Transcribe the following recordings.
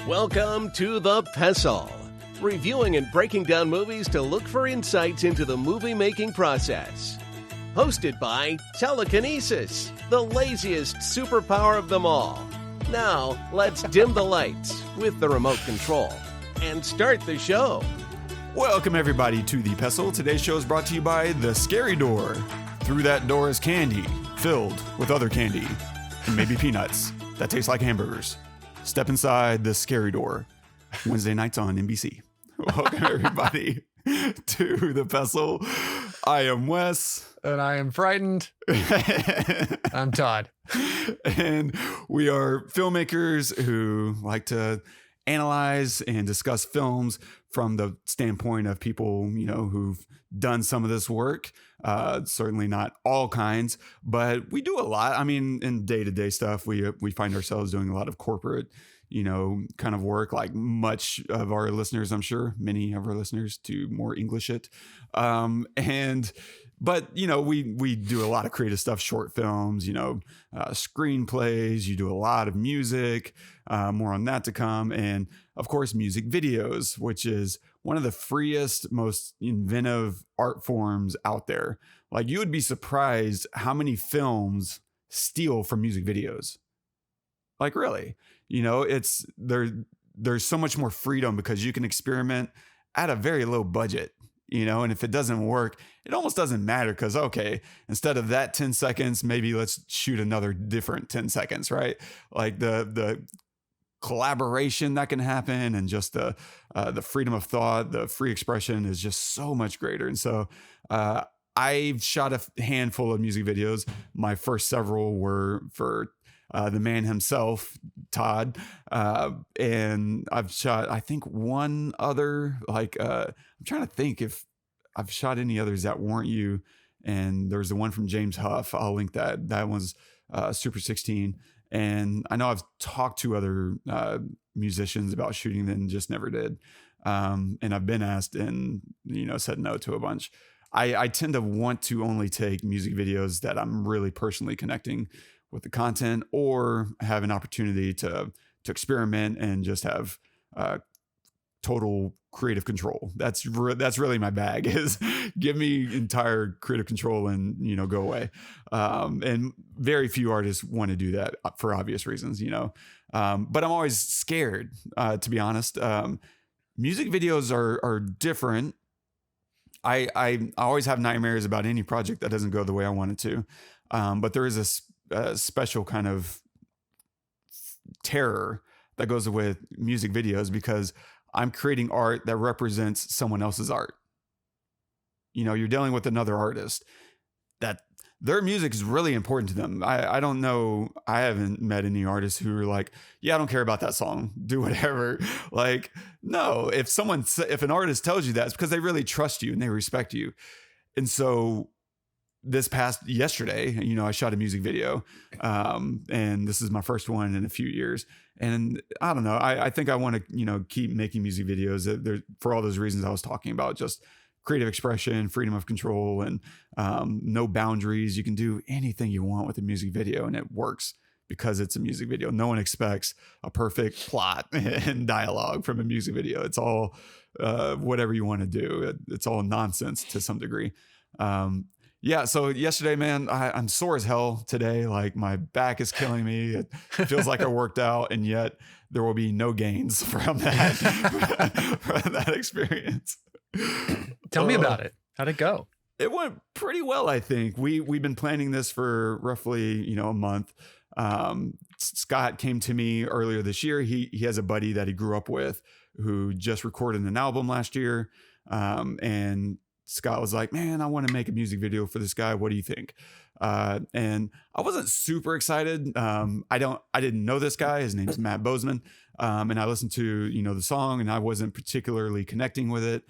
Welcome to the Pestle, reviewing and breaking down movies to look for insights into the movie-making process. Hosted by Telekinesis, the laziest superpower of them all. Now, let's dim the lights with the remote control and start the show. Welcome, everybody, to the Pestle. Today's show is brought to you by The Scary Door. Through that door is candy, filled with other candy, and maybe peanuts that taste like hamburgers. Step inside The Scary Door. Wednesday nights on NBC. Welcome, everybody, to the Pestle. I am Wes. And I am frightened. I'm Todd. And we are filmmakers who like to analyze and discuss films from the standpoint of people, you know, who've done some of this work. Certainly not all kinds, but we do a lot. I mean, in day-to-day stuff, we find ourselves doing a lot of corporate, you know, kind of work, like much of our listeners, I'm sure, many of our listeners, to more English it. But, you know, we do a lot of creative stuff, short films, you know, screenplays, you do a lot of music, more on that to come. And of course, music videos, which is one of the freest, most inventive art forms out there. Like, you would be surprised how many films steal from music videos. Like, really, you know, there's so much more freedom because you can experiment at a very low budget. You know, and if it doesn't work, it almost doesn't matter because, okay, instead of that 10 seconds, maybe let's shoot another different 10 seconds, right? Like the collaboration that can happen and just the freedom of thought, the free expression is just so much greater. And so I've shot a handful of music videos. My first several were for the man himself, Todd, and I've shot, I think, one other, like, I'm trying to think if I've shot any others that weren't you, and there's the one from James Huff. I'll link that. That was Super 16, and I know I've talked to other musicians about shooting them, just never did, and I've been asked and, you know, said no to a bunch. I tend to want to only take music videos that I'm really personally connecting with the content, or have an opportunity to experiment and just have total creative control. That's really my bag, is give me entire creative control and, you know, go away. And very few artists want to do that for obvious reasons, you know. But I'm always scared, to be honest. Music videos are different. I always have nightmares about any project that doesn't go the way I want it to. But there is a special kind of terror that goes with music videos because I'm creating art that represents someone else's art. You know, you're dealing with another artist that their music is really important to them. I don't know. I haven't met any artists who are like, yeah, I don't care about that song. Do whatever. Like, no, if an artist tells you that, it's because they really trust you and they respect you. And so this past yesterday, you know, I shot a music video, and this is my first one in a few years. And I don't know, I think I want to, you know, keep making music videos for all those reasons I was talking about, just creative expression, freedom of control, and no boundaries. You can do anything you want with a music video, and it works because it's a music video. No one expects a perfect plot and dialogue from a music video. It's all whatever you want to do. It's all nonsense to some degree. Yeah, so yesterday, man, I'm sore as hell today. Like, my back is killing me. It feels like I worked out, and yet there will be no gains from that from that experience. Tell me about it. How'd it go? It went pretty well, I think. We've been planning this for roughly, you know, a month. Scott came to me earlier this year. He has a buddy that he grew up with who just recorded an album last year, and Scott was like, man, I want to make a music video for this guy. What do you think? And I wasn't super excited. I didn't know this guy. His name's Matt Bozeman. And I listened to, you know, the song, and I wasn't particularly connecting with it.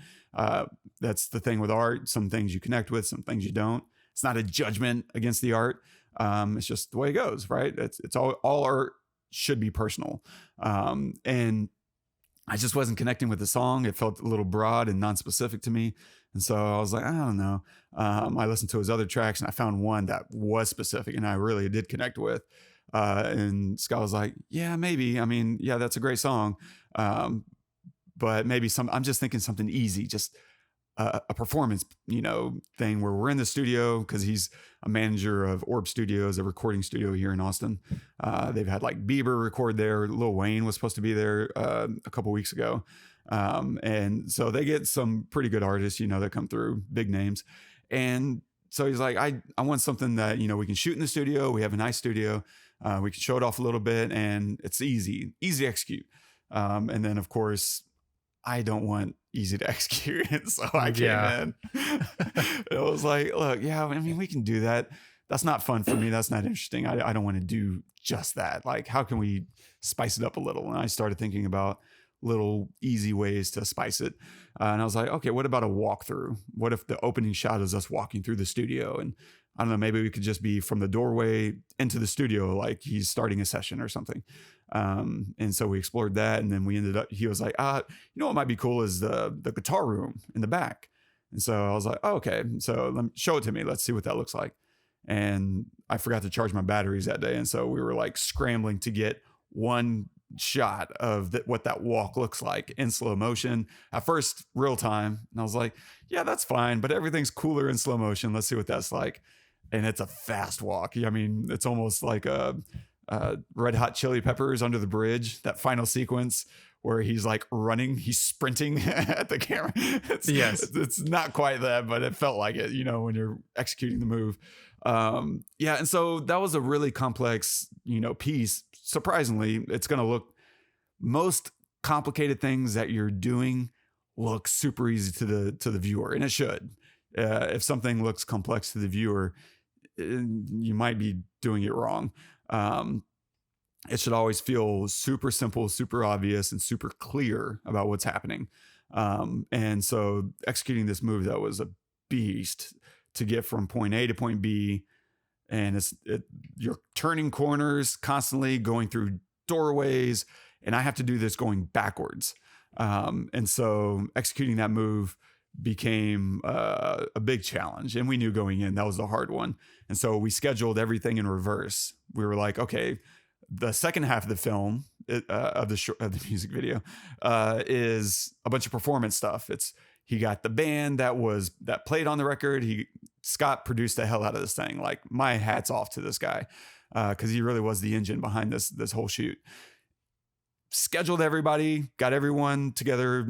That's the thing with art. Some things you connect with, some things you don't. It's not a judgment against the art. It's just the way it goes, right? It's all art should be personal. And I just wasn't connecting with the song. It felt a little broad and non-specific to me. And so I was like, I don't know. I listened to his other tracks and I found one that was specific and I really did connect with. And Scott was like, yeah, maybe. I mean, yeah, that's a great song. But maybe I'm just thinking something easy, just a performance, thing where we're in the studio, because he's a manager of Orb Studios, a recording studio here in Austin. They've had like Bieber record there. Lil Wayne was supposed to be there a couple weeks ago. And so they get some pretty good artists, that come through, big names. And so he's like, I want something that, we can shoot in the studio. We have a nice studio. We can show it off a little bit, and it's easy to execute. And then of course, I don't want easy to execute. So I came in. It was like, look, yeah, I mean, we can do that. That's not fun for me. That's not interesting. I don't want to do just that. Like, how can we spice it up a little? And I started thinking about little easy ways to spice it. And I was like, okay, what about a walkthrough? What if the opening shot is us walking through the studio? And I don't know, maybe we could just be from the doorway into the studio, like he's starting a session or something. And so we explored that. And then he was like, what might be cool is the guitar room in the back. And so I was like, oh, okay, so show it to me. Let's see what that looks like. And I forgot to charge my batteries that day. And so we were like scrambling to get one shot of what that walk looks like in slow motion. At first, real time. And I was like, yeah, that's fine, but everything's cooler in slow motion. Let's see what that's like. And it's a fast walk. I mean, it's almost like a Red Hot Chili Peppers Under the Bridge, that final sequence where he's like running, he's sprinting at the camera. It's not quite that, but it felt like it, when you're executing the move. And so that was a really complex, piece. Surprisingly, it's going to look, most complicated things that you're doing look super easy to the viewer, and it should. If something looks complex to the viewer, you might be doing it wrong. It should always feel super simple, super obvious, and super clear about what's happening. And so executing this move, that was a beast to get from point A to point B. And you're turning corners constantly, going through doorways, and I have to do this going backwards. And so executing that move became a big challenge, and we knew going in that was the hard one. And so we scheduled everything in reverse. We were like, okay, the second half of the film of the music video is a bunch of performance stuff. He got the band that played on the record. Scott produced the hell out of this thing. Like, my hat's off to this guy, because he really was the engine behind this whole shoot. Scheduled everybody, got everyone together,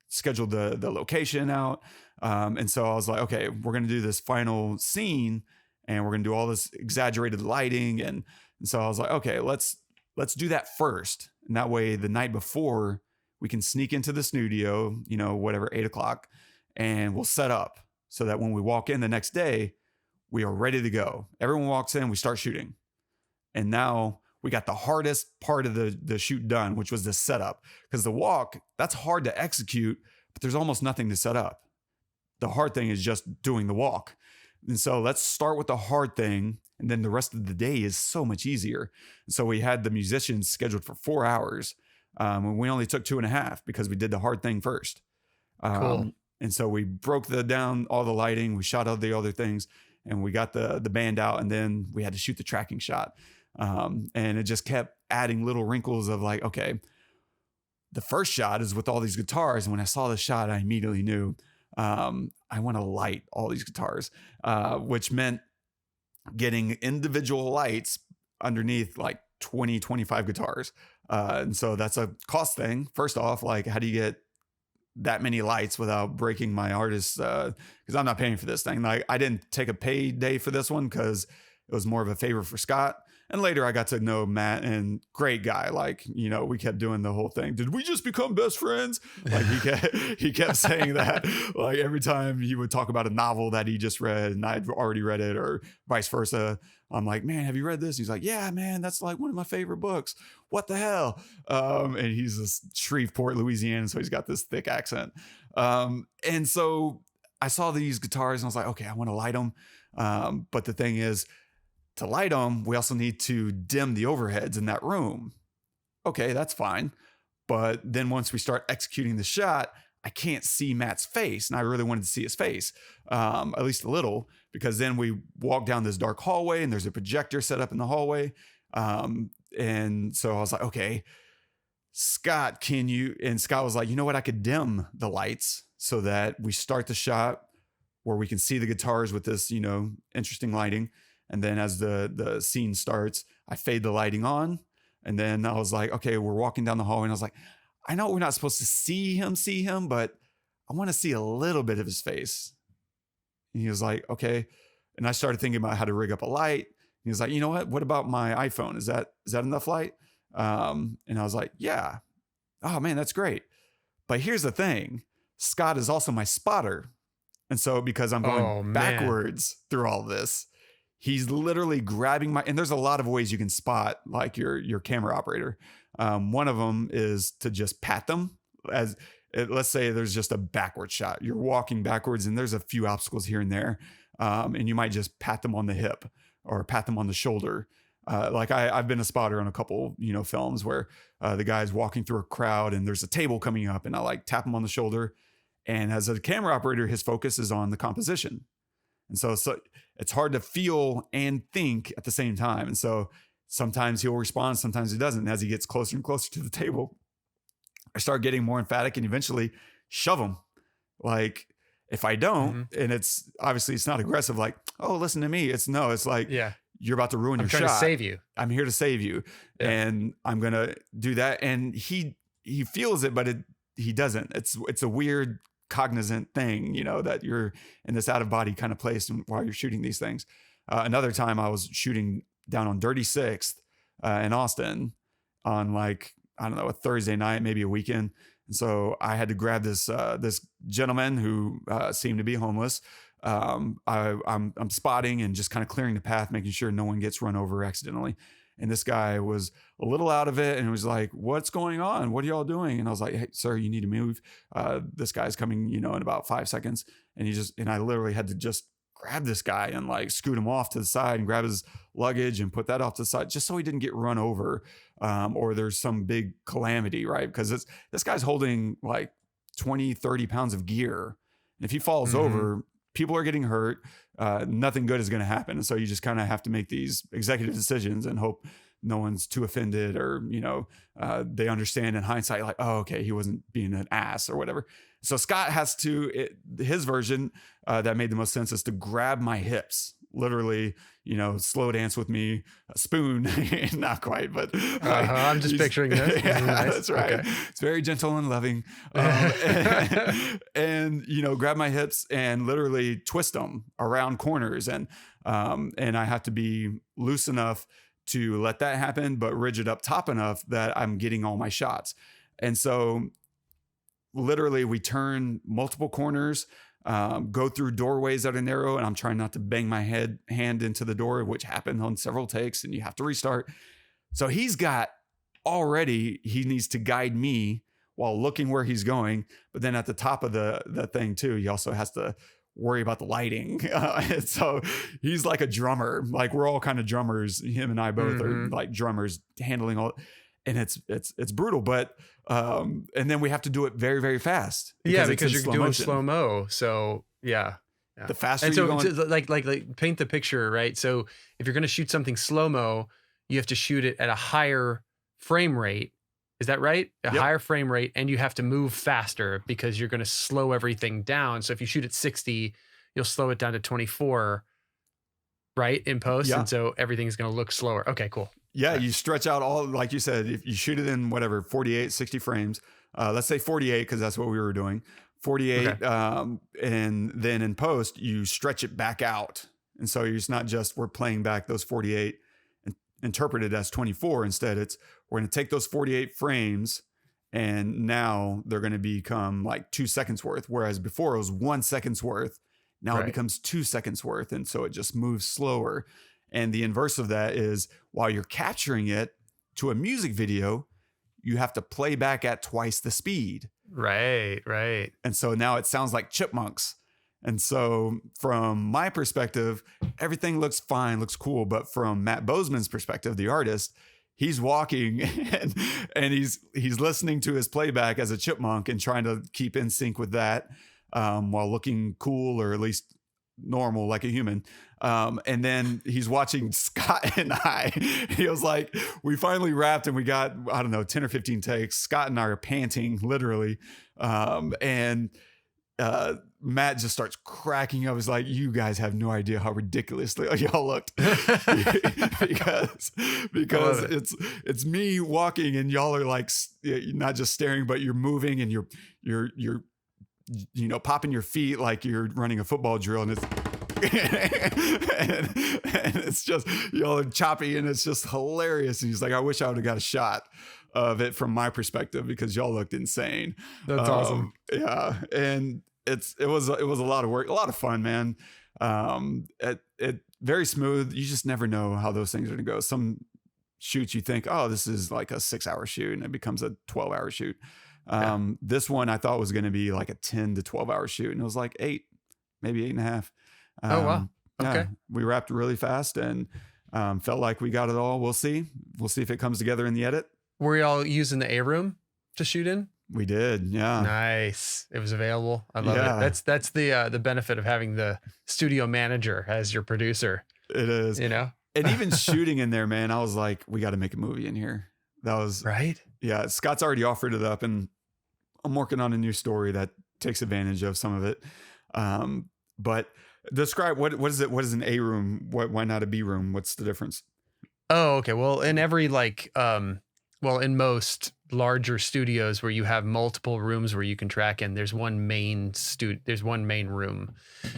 scheduled the location out. And so I was like, okay, we're going to do this final scene, and we're going to do all this exaggerated lighting. And so I was like, okay, let's do that first. And that way, the night before, we can sneak into the studio, 8:00, and we'll set up so that when we walk in the next day, we are ready to go. Everyone walks in, we start shooting. And now we got the hardest part of the shoot done, which was the setup. Because the walk, that's hard to execute, but there's almost nothing to set up. The hard thing is just doing the walk. And so let's start with the hard thing, and then the rest of the day is so much easier. And so we had the musicians scheduled for 4 hours, and we only took 2.5 because we did the hard thing first. Cool. And so we broke down all the lighting, we shot all the other things, and we got the band out, and then we had to shoot the tracking shot. And it just kept adding little wrinkles of like, okay, the first shot is with all these guitars. And when I saw the shot, I immediately knew, I want to light all these guitars, which meant getting individual lights underneath like 20, 25 guitars. And so that's a cost thing. First off, like, how do you get that many lights without breaking my artist? Because I'm not paying for this thing. Like, I didn't take a payday for this one because it was more of a favor for Scott. And later I got to know Matt, and great guy. Like, we kept doing the whole thing. Did we just become best friends? Like, he kept saying that. Like, every time he would talk about a novel that he just read and I'd already read it, or vice versa. I'm like, man, have you read this? He's like, yeah, man, that's like one of my favorite books. What the hell? And he's this Shreveport, Louisiana, so he's got this thick accent. And so I saw these guitars and I was like, okay, I want to light them. But the thing is, to light them, we also need to dim the overheads in that room. Okay, that's fine. But then once we start executing the shot, I can't see Matt's face. And I really wanted to see his face, at least a little, because then we walk down this dark hallway and there's a projector set up in the hallway. And so I was like, okay, Scott, can you? And Scott was like, you know what? I could dim the lights so that we start the shot where we can see the guitars with this, interesting lighting. And then as the scene starts, I fade the lighting on. And then I was like, okay, we're walking down the hallway. And I was like, I know we're not supposed to see him, but I want to see a little bit of his face. And he was like, okay. And I started thinking about how to rig up a light. He was like, you know what about my iPhone? Is that enough light? And I was like, yeah. Oh man, that's great. But here's the thing. Scott is also my spotter. And so because I'm going backwards through all this, he's literally grabbing and there's a lot of ways you can spot like your camera operator. One of them is to just pat them let's say there's just a backward shot. You're walking backwards and there's a few obstacles here and there. And you might just pat them on the hip or pat them on the shoulder. Like I've been a spotter on a couple, films where the guy's walking through a crowd and there's a table coming up and I like tap him on the shoulder. And as a camera operator, his focus is on the composition. And so it's hard to feel and think at the same time. And so sometimes he'll respond, sometimes he doesn't. And as he gets closer and closer to the table, I start getting more emphatic and eventually shove him. Like if I don't, and it's obviously it's not aggressive, like, oh, listen to me. It's like, you're about to ruin your shot. I'm trying to save you. I'm here to save you. Yeah. And I'm going to do that. And he feels it, but he doesn't. It's a weird cognizant thing, that you're in this out of body kind of place while you're shooting these things. Another time I was shooting down on Dirty Sixth in Austin on like, I don't know, a Thursday night, maybe a weekend. And so I had to grab this gentleman who seemed to be homeless. I'm spotting and just kind of clearing the path, making sure no one gets run over accidentally. And this guy was a little out of it and was like, what's going on? What are y'all doing? And I was like, hey, sir, you need to move. This guy's coming, in about 5 seconds. And I literally had to just grab this guy and like scoot him off to the side and grab his luggage and put that off to the side just so he didn't get run over or there's some big calamity, right? Because this guy's holding like 20, 30 pounds of gear. And if he falls over, people are getting hurt. Nothing good is going to happen. And so you just kind of have to make these executive decisions and hope no one's too offended or, they understand in hindsight, like, oh, okay, he wasn't being an ass or whatever. So Scott has his version that made the most sense is to grab my hips, literally, slow dance with me, a spoon, not quite, but I'm just picturing this. Yeah, Nice. that's right. Okay. It's very gentle and loving. And grab my hips and literally twist them around corners. And I have to be loose enough to let that happen, but rigid up top enough that I'm getting all my shots. And so literally we turn multiple corners, go through doorways that are narrow, and I'm trying not to bang my hand into the door, which happened on several takes, and you have to restart. So he needs to guide me while looking where he's going. But then at the top of the thing too, he also has to worry about the lighting. And so he's like a drummer, like we're all kind of drummers. Him and I both are like drummers handling all, and it's brutal, but and then we have to do it very, very fast. Because you're doing slow-mo. So yeah. The faster and so you're going, like paint the picture, right? So if you're going to shoot something slow-mo, you have to shoot it at a higher frame rate. Is that right? Higher frame rate, and you have to move faster because you're going to slow everything down. So if you shoot at 60, you'll slow it down to 24, right? In post. Yeah. And so everything's going to look slower. Okay, cool. Yeah, you stretch out all, like you said, if you shoot it in 48, 60 frames, let's say 48, because that's what we were doing. 48, okay. And then in post, you stretch it back out. And so it's not just we're playing back those 48 and interpret it as 24. Instead, we're going to take those 48 frames and now they're going to become like 2 seconds worth. Whereas before it was 1 second's worth. Now it becomes 2 seconds worth. And so it just moves slower. And the inverse of that is while you're capturing it to a music video, you have to play back at twice the speed. Right. And so now it sounds like chipmunks. And so from my perspective, everything looks fine, looks cool. But from Matt Bozeman's perspective, the artist, he's walking and he's listening to his playback as a chipmunk and trying to keep in sync with that while looking cool or at least normal, like a human. And then he's watching Scott and I. He was like, we finally wrapped and we got, I don't know, 10 or 15 takes. Scott and I are panting, literally. And Matt just starts cracking up. He's like, you guys have no idea how ridiculously y'all looked. because it's me walking and y'all are like, not just staring, but you're moving and you're popping your feet like you're running a football drill, and it's and it's just, y'all are choppy and it's just hilarious. And he's like, I wish I would have got a shot of it from my perspective because y'all looked insane. That's awesome. Yeah. And it was a lot of work, a lot of fun, man. It very smooth. You just never know how those things are gonna go. Some shoots you think, oh, this is like a 6-hour shoot, and it becomes a 12-hour shoot. This one I thought was going to be like a 10 to 12-hour shoot, and it was like 8, maybe 8.5. Oh, wow. Okay. Yeah, we wrapped really fast and felt like we got it all. We'll see if it comes together in the edit. Were y'all using the A room to shoot in? We did. Yeah. Nice. It was available. I love it. That's the benefit of having the studio manager as your producer. It is. And even shooting in there, man, I was like, we got to make a movie in here. That was right. Yeah. Scott's already offered it up, and I'm working on a new story that takes advantage of some of it. But describe what is it? What is an A room? Why not a B room? What's the difference? Oh, okay. Well, in every in most larger studios where you have multiple rooms where you can track in, there's one main room,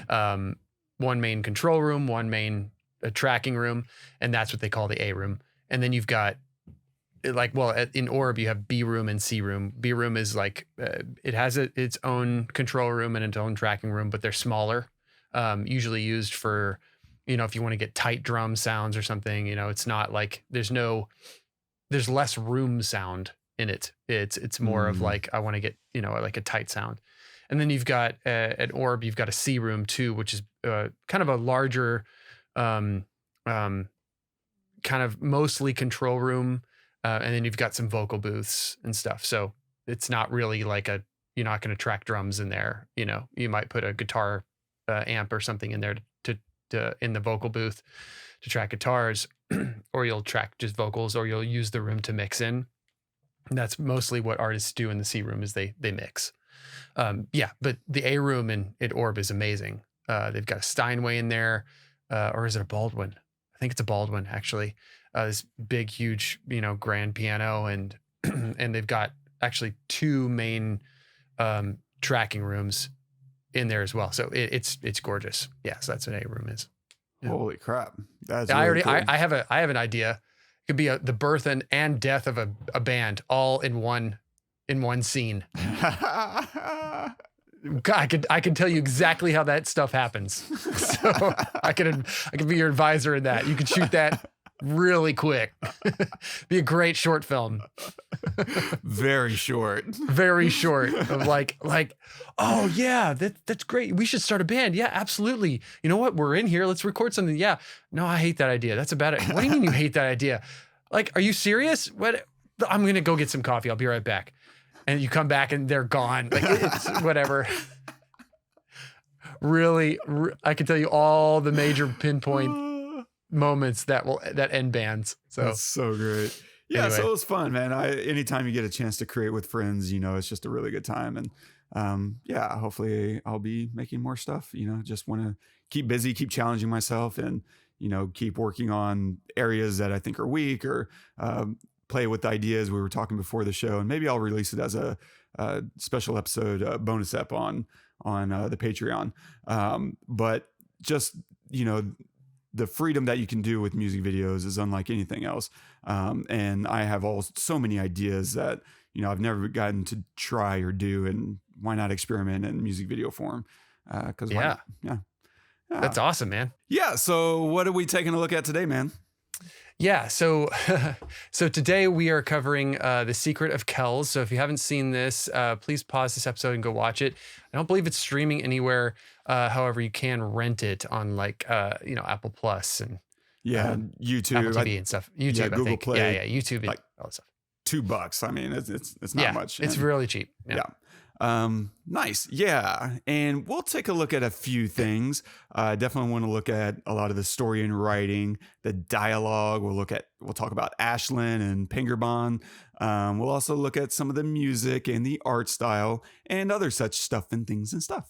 one main control room, one main tracking room, and that's what they call the A room. And then you've got in Orb you have B room and C room. B room is like it has its own control room and its own tracking room, but they're smaller, usually used for, if you want to get tight drum sounds or something. It's not like there's less room sound in it. It's more of like, I want to get, like a tight sound. And then you've got at Orb, you've got a C room too, which is kind of a larger, kind of mostly control room. And then you've got some vocal booths and stuff. So it's not really like you're not going to track drums in there. You might put a guitar amp or something in there to in the vocal booth to track guitars, or you'll track just vocals, or you'll use the room to mix in. And that's mostly what artists do in the C room is they mix. But the A room at Orb is amazing. They've got a Steinway in there, or is it a Baldwin? I think it's a Baldwin actually. This big, huge, grand piano, and and they've got actually 2 main tracking rooms in there as well. So it's gorgeous. Yeah, so that's what A room is. Yeah. Holy crap! That's really cool. I have an idea. It could be the birth and death of a band all in one scene. I can tell you exactly how that stuff happens. So I could be your advisor in that. You could shoot that really quick. Be a great short film. Very short. Of like, oh yeah, that's great. We should start a band. Yeah, absolutely. You know what? We're in here. Let's record something. Yeah. No, I hate that idea. That's a bad idea. What do you mean you hate that idea? Like, are you serious? What? I'm going to go get some coffee. I'll be right back. And you come back and they're gone. Like, it's whatever. Really, I can tell you all the major pinpoint moments that end bands. So that's so great. Yeah. Anyway. So it was fun, man. Anytime you get a chance to create with friends, it's just a really good time. And hopefully I'll be making more stuff, just want to keep busy, keep challenging myself, and, keep working on areas that I think are weak, or play with ideas. We were talking before the show, and maybe I'll release it as a special episode, bonus ep on the Patreon. But just, the freedom that you can do with music videos is unlike anything else. And I have so many ideas that, I've never gotten to try or do, and why not experiment in music video form? Yeah. That's awesome, man. Yeah. So what are we taking a look at today, man? Yeah, so today we are covering The Secret of Kells. So if you haven't seen this, please pause this episode and go watch it. I don't believe it's streaming anywhere. However, you can rent it on Apple Plus and YouTube, Apple TV and stuff. YouTube, Google I think. Play, YouTube, and all that stuff. $2. I mean, it's not much. It's really cheap. Yeah. Nice. Yeah. And we'll take a look at a few things. Definitely want to look at a lot of the story and writing, the dialogue. We'll talk about ASH-lin and Pangur Ban. We'll also look at some of the music and the art style and other such stuff and things and stuff.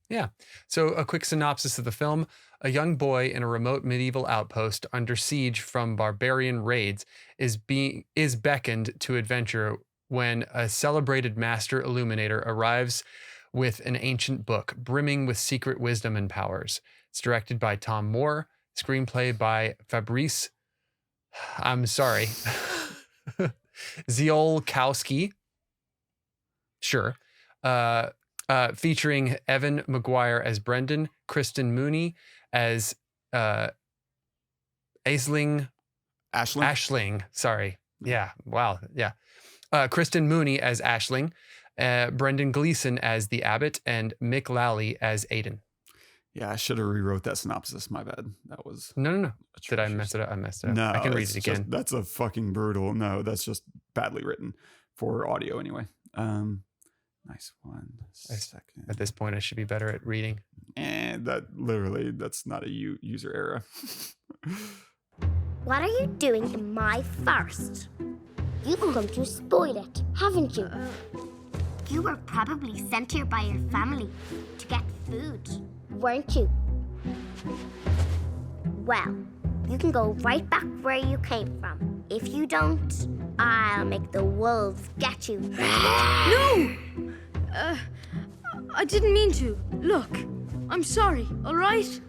Yeah. So a quick synopsis of the film. A young boy in a remote medieval outpost under siege from barbarian raids is beckoned to adventure when a celebrated master illuminator arrives with an ancient book brimming with secret wisdom and powers. It's directed by Tomm, screenplay by Fabrice. I'm sorry. Ziolkowski. Sure. Featuring Evan McGuire as Brendan, Christen Mooney as ASH-lin. Sorry. Yeah. Wow. Yeah. Christen Mooney as ASH-lin, Brendan Gleeson as the Abbot, and Mick Lally as Aidan. Yeah, I should have rewrote that synopsis. My bad. That was No. atrocious. Did I mess it up? I messed it up. No, I can read it again. That's a fucking brutal. No, that's just badly written for audio anyway. Nice. 1 second. At this point, I should be better at reading. And that's not a user error. What are you doing in my forest? You've come to spoil it, haven't you? You were probably sent here by your family to get food, weren't you? Well, you can go right back where you came from. If you don't, I'll make the wolves get you. No! I didn't mean to. Look, I'm sorry, all right?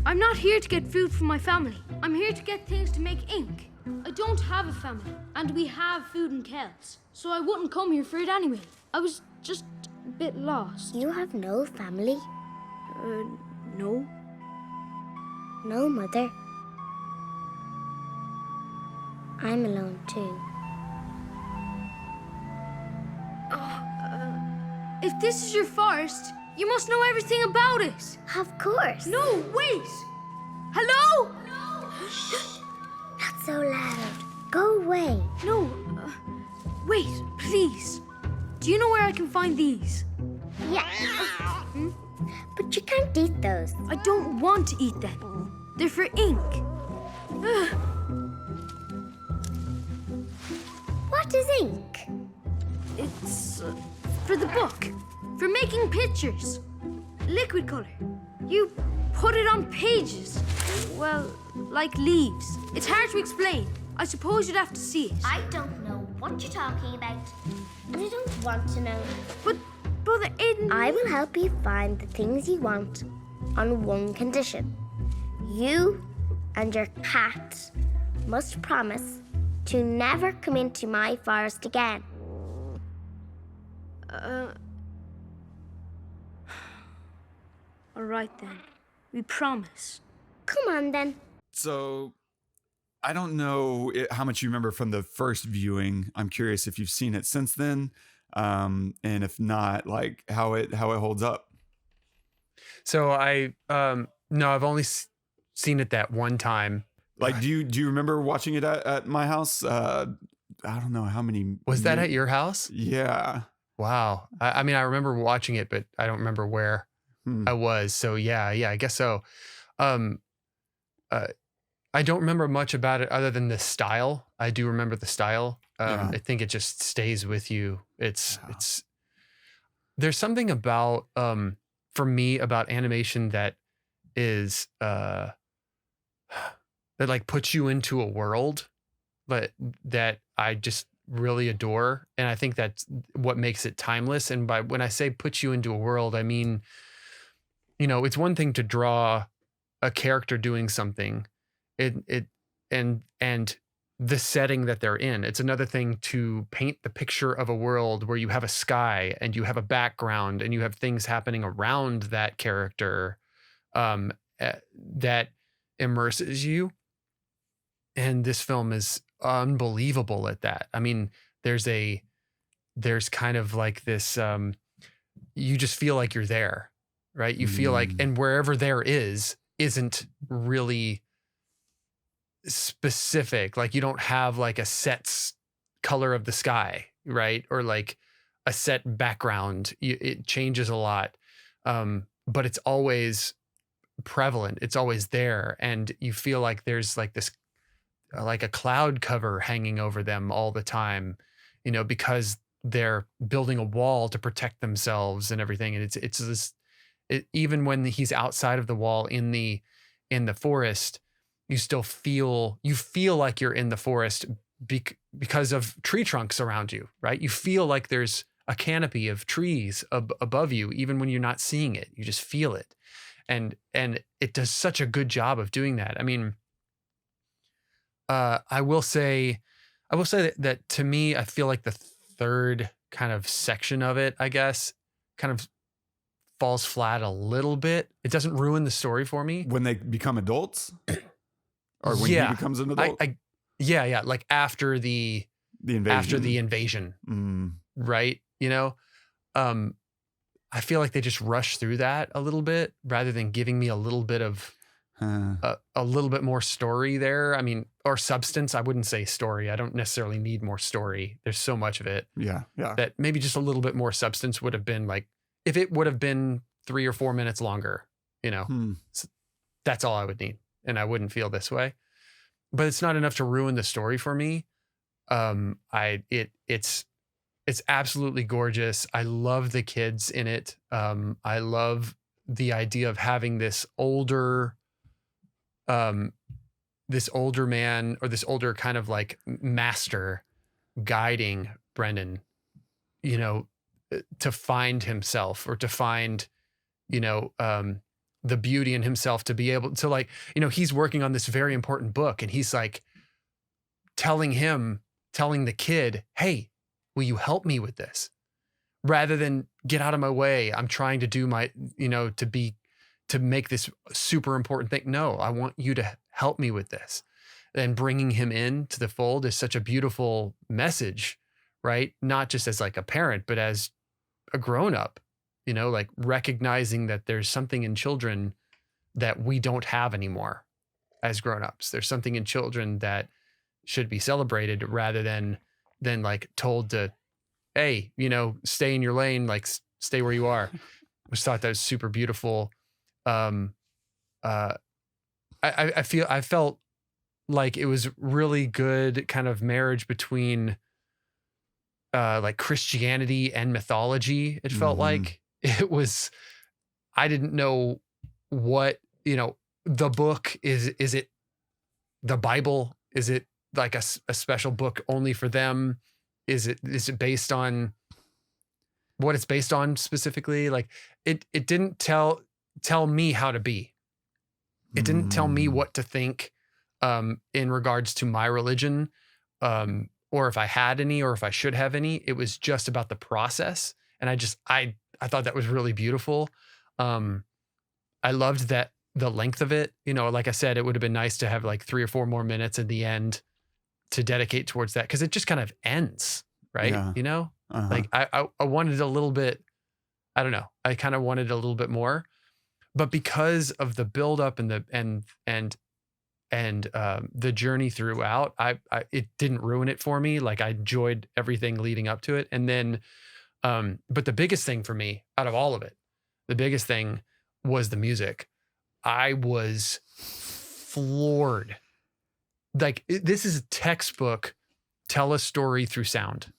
I'm not here to get food from my family. I'm here to get things to make ink. I don't have a family, and we have food in Kells, so I wouldn't come here for it anyway. I was just a bit lost. You have no family? No. No, Mother. I'm alone too. If this is your forest, you must know everything about it. Of course. No, wait! Hello? Not so loud. Go away. No, wait, please. Do you know where I can find these? Yeah. But you can't eat those. I don't want to eat them. They're for ink. What is ink? It's for the book. For making pictures. Liquid color. You put it on pages. Well, like leaves. It's hard to explain. I suppose you'd have to see it. I don't know what you're talking about. And I don't want to know. But, Brother Aidan... I will help you find the things you want on one condition. You and your cat must promise to never come into my forest again. All right, then. We promise. Come on, then. So I don't know how much you remember from the first viewing. I'm curious if you've seen it since then. And if not, like how it holds up. So no, I've only seen it that one time. Like, do you remember watching it at my house? I don't know how many. Was that at your house? Yeah. Wow. I mean, I remember watching it, but I don't remember where I was. So yeah, I guess so. I don't remember much about it other than the style. I do remember the style. I think it just stays with you. It's there's something about for me about animation that is that like puts you into a world, but that I just really adore, and I think that's what makes it timeless. And when I say puts you into a world, I mean, you know, it's one thing to draw a character doing something, and the setting that they're in. It's another thing to paint the picture of a world where you have a sky and you have a background and you have things happening around that character that immerses you. And this film is unbelievable at that. I mean, there's kind of like this, you just feel like you're there, right? You feel like, and wherever there isn't really specific. Like you don't have like a set color of the sky, right? Or like a set background. It changes a lot, but it's always prevalent. It's always there, and you feel like there's like this, like a cloud cover hanging over them all the time, because they're building a wall to protect themselves and everything. And it's this. Even when he's outside of the wall in the forest, you feel like you're in the forest because of tree trunks around you, right? You feel like there's a canopy of trees above you, even when you're not seeing it. You just feel it, and it does such a good job of doing that. I mean, I will say that to me, I feel like the third kind of section of it, I guess, kind of falls flat a little bit. It doesn't ruin the story for me. When they become adults? Or when he becomes an adult? Yeah. Like after the invasion. After the invasion. Right? I feel like they just rush through that a little bit rather than giving me a little bit of a little bit more story there. I mean, or substance. I wouldn't say story. I don't necessarily need more story. There's so much of it. Yeah. That maybe just a little bit more substance would have been like, if it would have been 3 or 4 minutes longer, so that's all I would need. And I wouldn't feel this way, but it's not enough to ruin the story for me. It's absolutely gorgeous. I love the kids in it. I love the idea of having this older man, or this older kind of like master guiding Brendan, to find himself, or to find, the beauty in himself, to be able to, like, he's working on this very important book, and he's like telling the kid, hey, will you help me with this? Rather than get out of my way. I'm trying to do my, to make this super important thing. No, I want you to help me with this. And bringing him into the fold is such a beautiful message, right? Not just as like a parent, but as a grown-up, like recognizing that there's something in children that we don't have anymore as grown-ups. There's something in children that should be celebrated rather than like told to, hey, stay in your lane, like stay where you are. I just thought that was super beautiful. I felt like it was really good kind of marriage between like Christianity and mythology. It felt like it was, I didn't know what, the book is it the Bible? Is it like a special book only for them? Is it based on what it's based on specifically? Like it didn't tell me how to be. It didn't tell me what to think in regards to my religion, or if I had any, or if I should have any. It was just about the process. And I thought that was really beautiful. I loved that the length of it, like I said, it would have been nice to have like 3 or 4 more minutes at the end to dedicate towards that. Cause it just kind of ends, right? Yeah. Like I wanted a little bit, I don't know. I kind of wanted a little bit more, but because of the buildup and the journey throughout, it didn't ruin it for me. Like I enjoyed everything leading up to it. And then, but the biggest thing for me out of all of it, the biggest thing was the music. I was floored. Like this is a textbook, tell a story through sound.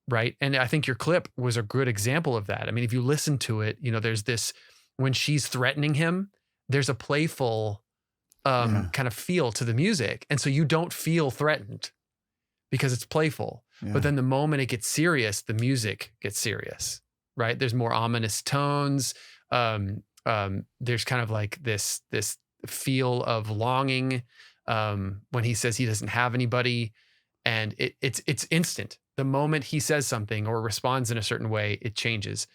Right. And I think your clip was a good example of that. I mean, if you listen to it, there's this, when she's threatening him, there's a playful kind of feel to the music. And so you don't feel threatened because it's playful. Yeah. But then the moment it gets serious, the music gets serious, right? There's more ominous tones. There's kind of like this feel of longing when he says he doesn't have anybody, and it's instant. The moment he says something or responds in a certain way, it changes.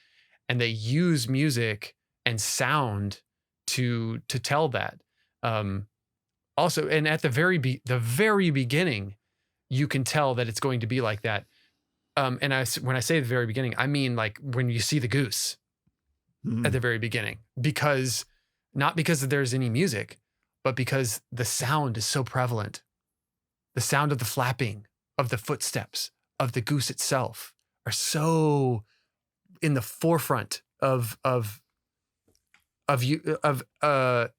And they use music and sound to tell that. Also, and at the very beginning, you can tell that it's going to be like that. And when I say the very beginning, I mean like when you see the goose at the very beginning, not because there's any music, but because the sound is so prevalent. The sound of the flapping, of the footsteps, of the goose itself are so in the forefront of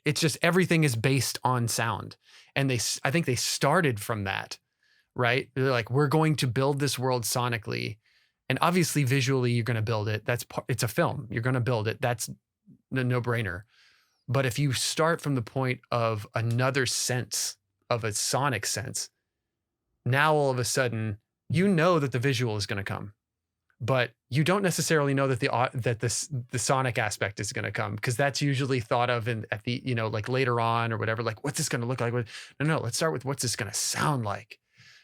it's just everything is based on sound. And I think they started from that, right? They're like, we're going to build this world sonically, and obviously visually you're going to build it. It's a film. You're going to build it. That's the no-brainer. But if you start from the point of another sense, of a sonic sense, now all of a sudden you know that the visual is going to come, but you don't necessarily know that the sonic aspect is going to come, because that's usually thought of at the, like later on or whatever, like what's this going to look like? No, let's start with what's this going to sound like,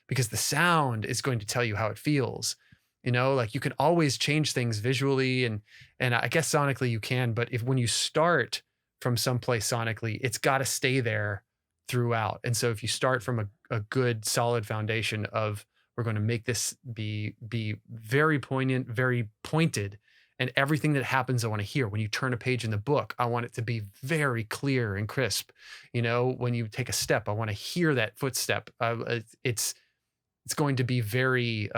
because the sound is going to tell you how it feels. Like you can always change things visually and I guess sonically you can, but when you start from someplace sonically, it's got to stay there throughout. And so if you start from a good solid foundation of, we're going to make this be very poignant, very pointed, and everything that happens I want to hear. When you turn a page in the book, I want it to be very clear and crisp. When you take a step, I want to hear that footstep. It's going to be very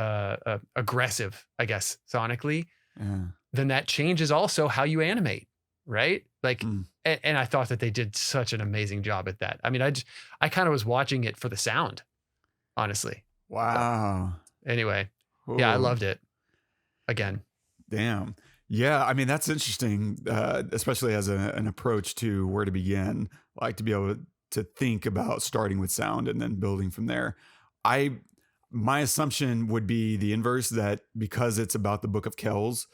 aggressive, I guess, sonically. Yeah. Then that changes also how you animate, right? Like, and I thought that they did such an amazing job at that. I mean, I kind of was watching it for the sound, honestly. Wow. So, anyway, yeah, I loved it. Again. Damn. Yeah, I mean, that's interesting, especially as an approach to where to begin, like to be able to think about starting with sound and then building from there. My assumption would be the inverse, that because it's about the Book of Kells,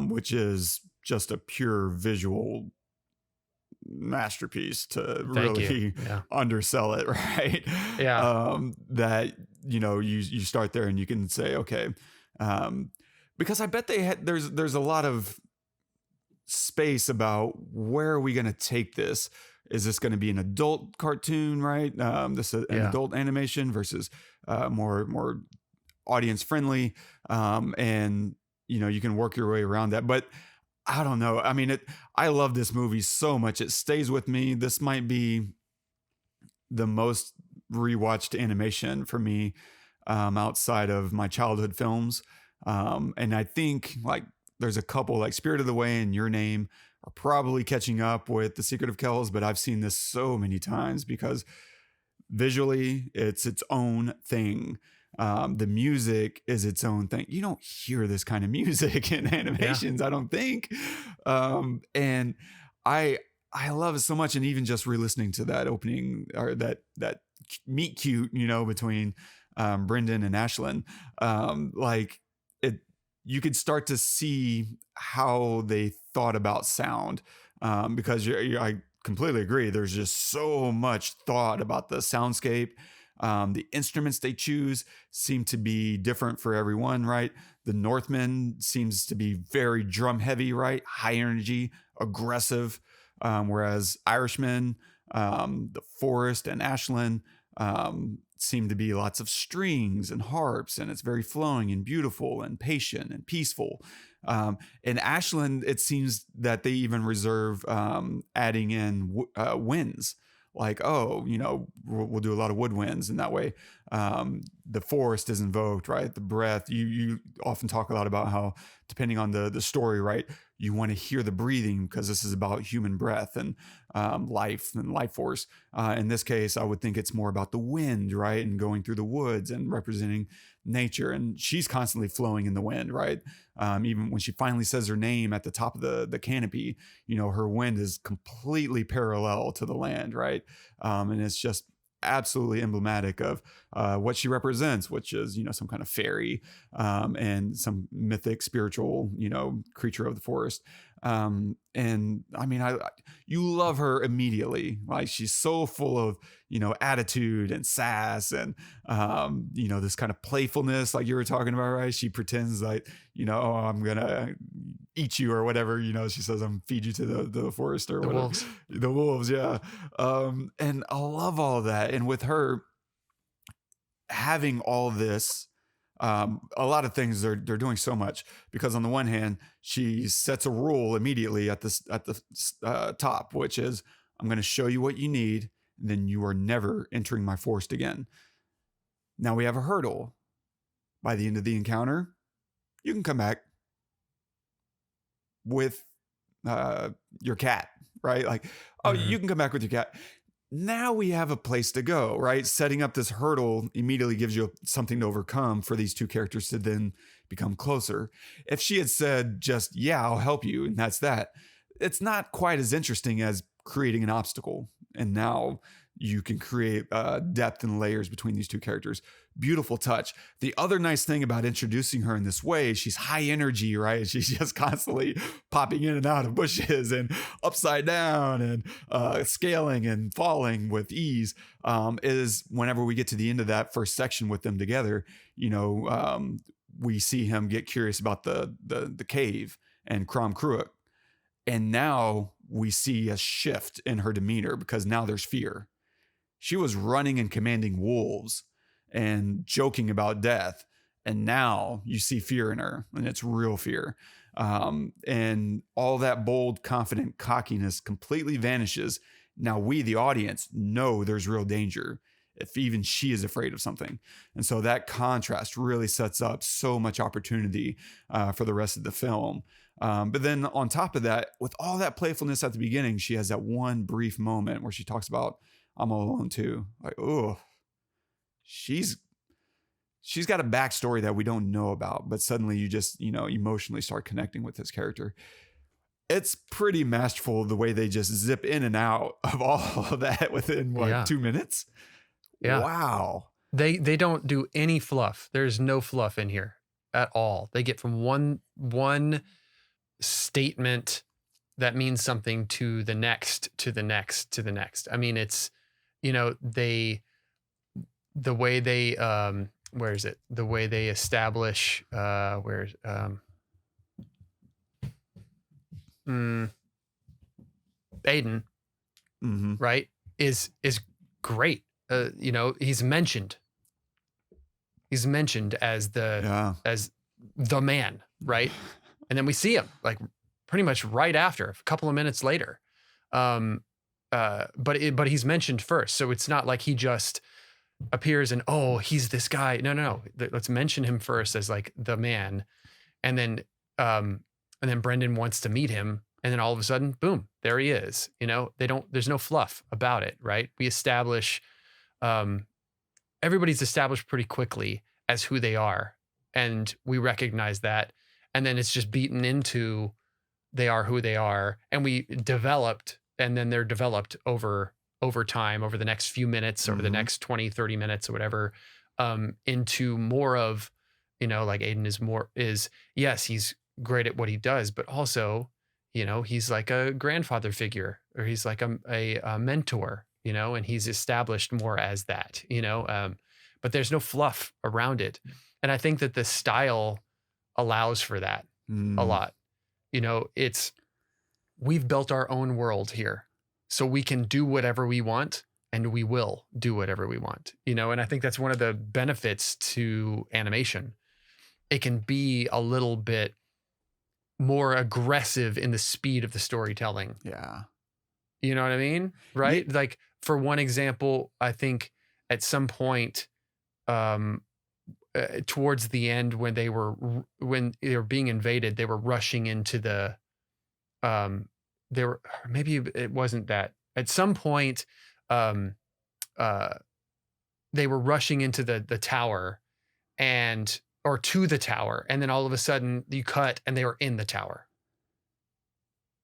which is just a pure visual masterpiece, to really undersell it, right? Yeah. That, you start there and you can say, okay, because I bet there's a lot of space about where are we going to take this? Is this going to be an adult cartoon, right? This is an adult animation versus more audience friendly, and you can work your way around that. But I don't know. I mean, I love this movie so much. It stays with me. This might be the most rewatched animation for me, outside of my childhood films. And I think like there's a couple, like Spirit of the Way and Your Name, are probably catching up with The Secret of Kells, but I've seen this so many times because visually it's its own thing. The music is its own thing. You don't hear this kind of music in animations, I don't think. And I love it so much. And even just re-listening to that opening, or that meet cute, between Brendan and ASH-lin, like you could start to see how they thought about sound, because I completely agree. There's just so much thought about the soundscape. The instruments they choose seem to be different for everyone, right? The Northman seems to be very drum heavy, right? High energy, aggressive. Whereas Irishman, the Forest, and ASH-lin seem to be lots of strings and harps, and it's very flowing and beautiful and patient and peaceful. In ASH-lin, it seems that they even reserve adding in winds. Like, we'll do a lot of woodwinds, and that way the forest is invoked, right? The breath. You often talk a lot about how, depending on the story, right, you want to hear the breathing, because this is about human breath and life and life force. In this case, I would think it's more about the wind, right, and going through the woods and representing nature. And she's constantly flowing in the wind, right? Even when she finally says her name at the top of the canopy, her wind is completely parallel to the land, right? And it's just absolutely emblematic of what she represents, which is, some kind of fairy, and some mythic, spiritual, creature of the forest. And I mean, you love her immediately. Like, she's so full of, attitude and sass and, this kind of playfulness, like you were talking about, right? She pretends like, I'm going to eat you or whatever, she says, I'm feed you to the forest or whatever. Wolves. The wolves. Yeah. And I love all of that. And with her having all this, a lot of things they're doing so much, because on the one hand, she sets a rule immediately at the top, which is, I'm going to show you what you need, and then you are never entering my forest again. Now we have a hurdle. By the end of the encounter, you can come back with your cat, right? Like, oh, you can come back with your cat. Now we have a place to go, right? Setting up this hurdle immediately gives you something to overcome for these two characters to then become closer. If she had said just, yeah, I'll help you, and that's that, it's not quite as interesting as creating an obstacle. And now you can create depth and layers between these two characters. Beautiful touch. The other nice thing about introducing her in this way, she's high energy, right? She's just constantly popping in and out of bushes and upside down and scaling and falling with ease, is whenever we get to the end of that first section with them together, we see him get curious about the cave and Crom Cruick. And now we see a shift in her demeanor because now there's fear. She was running and commanding wolves and joking about death. And now you see fear in her, and it's real fear. And all that bold, confident cockiness completely vanishes. Now we, the audience, know there's real danger if even she is afraid of something. And so that contrast really sets up so much opportunity for the rest of the film. But then on top of that, with all that playfulness at the beginning, she has that one brief moment where she talks about, I'm all alone too. Like, oh, she's got a backstory that we don't know about, but suddenly you just, emotionally start connecting with this character. It's pretty masterful the way they just zip in and out of all of that within 2 minutes. Yeah. Wow. They don't do any fluff. There's no fluff in here at all. They get from one statement that means something to the next, to the next, to the next. I mean, it's, the way they, where is it? The way they establish, Aidan, right, is great. He's mentioned as the man, right? And then we see him like pretty much right after, a couple of minutes later. But he's mentioned first. So it's not like he just appears and, oh, he's this guy. No. Let's mention him first as like the man. And then Brendan wants to meet him. And then all of a sudden, boom, there he is. There's no fluff about it, right? We establish, everybody's established pretty quickly as who they are. And we recognize that. And then it's just beaten into, they are who they are. And we developed, and then they're developed over time, over the next few minutes, over the next 20, 30 minutes or whatever, into more of, like Aidan yes, he's great at what he does, but also, he's like a grandfather figure, or he's like a mentor, and he's established more as that, but there's no fluff around it. And I think that the style allows for that a lot. We've built our own world here, so we can do whatever we want, and we will do whatever we want, and I think that's one of the benefits to animation. It can be a little bit more aggressive in the speed of the storytelling. Yeah. You know what I mean? Right? Yeah. Like, for one example, I think at some point, towards the end, when they were being invaded, they were rushing into the, maybe it wasn't that. At some point, they were rushing into the tower or to the tower. And then all of a sudden you cut and they were in the tower.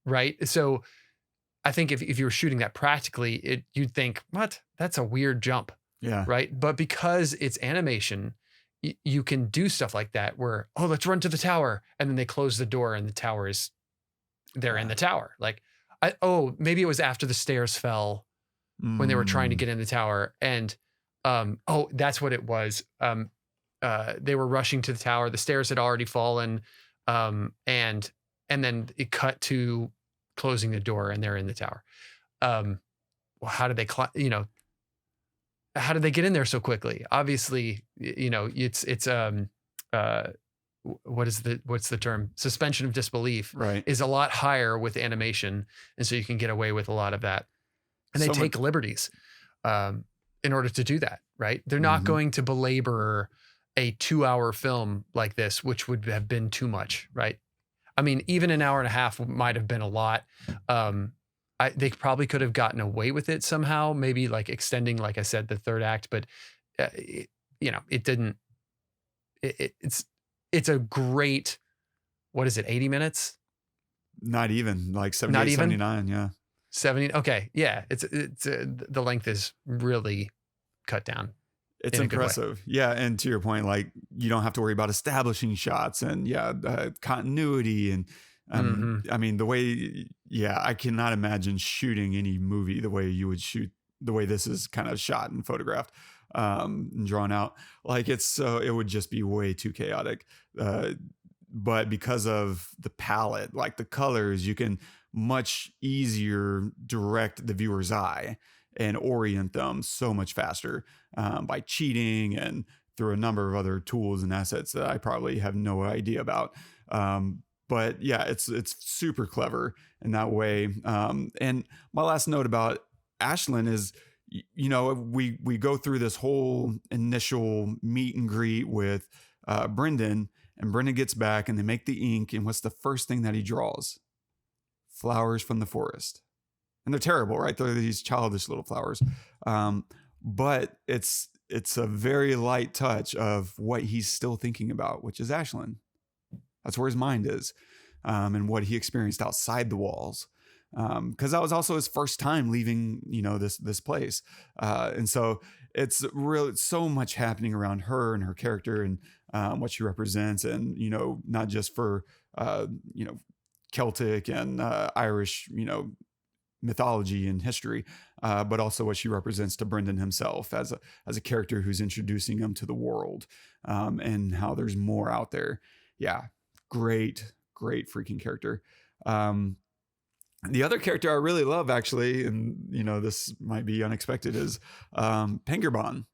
Right. So I think if you were shooting that practically, you'd think, what? That's a weird jump. Yeah. Right. But because it's animation, you can do stuff like that where, oh, let's run to the tower. And then they close the door and they're in the tower. Like, maybe it was after the stairs fell when they were trying to get in the tower. And, that's what it was. They were rushing to the tower. The stairs had already fallen. And then it cut to closing the door and they're in the tower. How did they how did they get in there so quickly? Obviously, it's what's the term? Suspension of disbelief, right, is a lot higher with animation. And so you can get away with a lot of that. And they take liberties in order to do that, right? They're not going to belabor a 2-hour film like this, which would have been too much, right? I mean, even an hour and a half might have been a lot. They probably could have gotten away with it somehow, maybe like extending, like I said, the third act, but it didn't. It's a great, what is it, 80 minutes? Not even, like 78, Not even? 79, yeah. 70. Okay, yeah. It's the length is really cut down. It's impressive. Yeah. And to your point, like you don't have to worry about establishing shots and continuity. And I mean, the way, I cannot imagine shooting any movie the way you would shoot, the way this is kind of shot and photographed and drawn out. Like it would just be way too chaotic. But because of the palette, like the colors, you can much easier direct the viewer's eye and orient them so much faster by cheating and through a number of other tools and assets that I probably have no idea about. But yeah, it's super clever in that way. And my last note about ASH-lin is, we go through this whole initial meet and greet with Brendan, and Brendan gets back and they make the ink. And what's the first thing that he draws? Flowers from the forest. And they're terrible, right? They're these childish little flowers. But it's a very light touch of what he's still thinking about, which is ASH-lin. That's where his mind is, and what he experienced outside the walls. Because that was also his first time leaving, this place. And so it's so much happening around her and her character and what she represents. And, not just for, Celtic and Irish, mythology and history, but also what she represents to Brendan himself as a character who's introducing him to the world, and how there's more out there. Yeah. Great freaking character. The other character I really love, actually, and this might be unexpected, is Pangur Ban.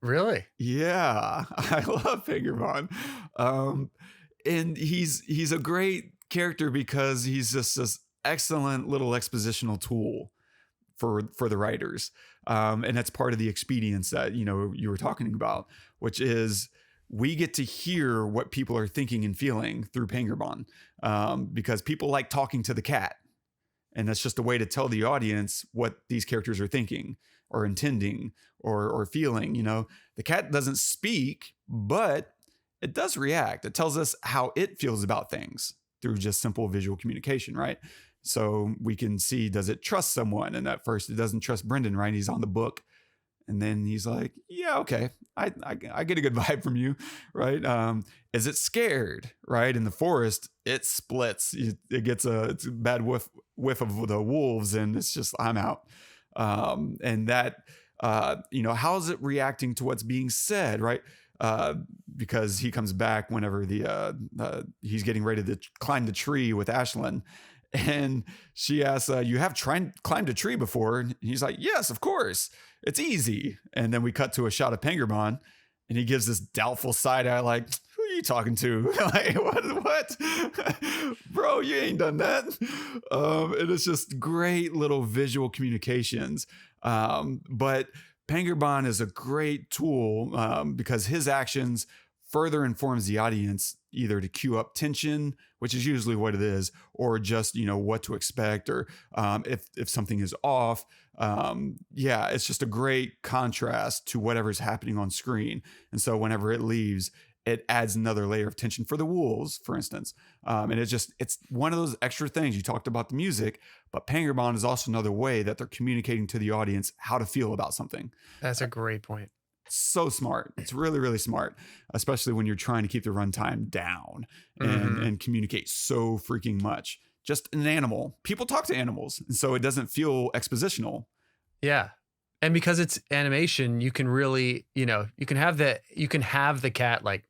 Really? Yeah, I love Pangur Ban. And he's a great character because he's just this excellent little expositional tool for the writers. And that's part of the expedience that, you were talking about, which is we get to hear what people are thinking and feeling through Pangur Ban, because people like talking to the cat. And that's just a way to tell the audience what these characters are thinking or intending or feeling. The cat doesn't speak, but it does react. It tells us how it feels about things through just simple visual communication, right? So we can see, does it trust someone? And at first it doesn't trust Brendan, right? He's on the book. And then he's like, yeah, okay, I get a good vibe from you, right? Is it scared, right? In the forest, it splits. It gets it's a bad whiff of the wolves, and it's just, I'm out. And that, how is it reacting to what's being said, right? Because he comes back whenever he's getting ready to climb the tree with ASH-lin. And she asks, you have climbed a tree before? And he's like, yes, of course. It's easy. And then we cut to a shot of Pangur Ban, and he gives this doubtful side eye, like, who are you talking to? Like, what? Bro, you ain't done that. And it's just great little visual communications. But Pangur Ban is a great tool because his actions further informs the audience either to cue up tension, which is usually what it is, or just, what to expect, or if something is off. It's just a great contrast to whatever's happening on screen. And so whenever it leaves, it adds another layer of tension for the wolves, for instance. And it's one of those extra things. You talked about the music, but Pangur Ban is also another way that they're communicating to the audience how to feel about something. That's a great point. So smart. It's really, really smart, especially when you're trying to keep the runtime down and communicate so freaking much. Just an animal. People talk to animals, and so it doesn't feel expositional. Yeah. And because it's animation, you can really, you can have the cat like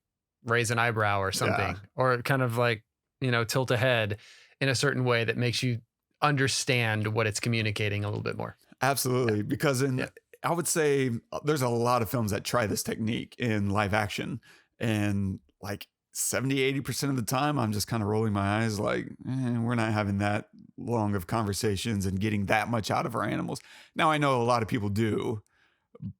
raise an eyebrow or something, or kind of like, tilt a head in a certain way that makes you understand what it's communicating a little bit more. Absolutely. Because I would say there's a lot of films that try this technique in live action, and like 70-80% of the time, I'm just kind of rolling my eyes like, we're not having that long of conversations and getting that much out of our animals. Now, I know a lot of people do,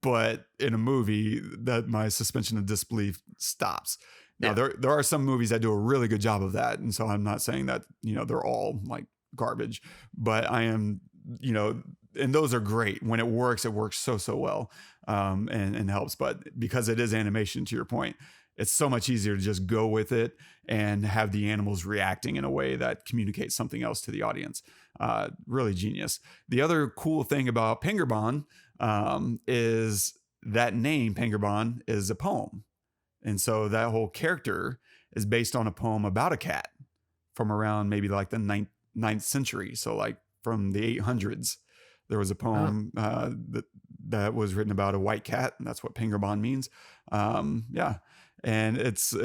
but in a movie that my suspension of disbelief stops. Now there are some movies that do a really good job of that. And so I'm not saying that, they're all like garbage, but I am, and those are great. When it works so well, and helps. But because it is animation, to your point, it's so much easier to just go with it and have the animals reacting in a way that communicates something else to the audience. Really genius. The other cool thing about Pangur Ban is that name, Pangur Ban, is a poem. And so that whole character is based on a poem about a cat from around maybe like the 9th century. So like from the 800s, there was a poem that was written about a white cat. And that's what Pangur Ban means. And it's,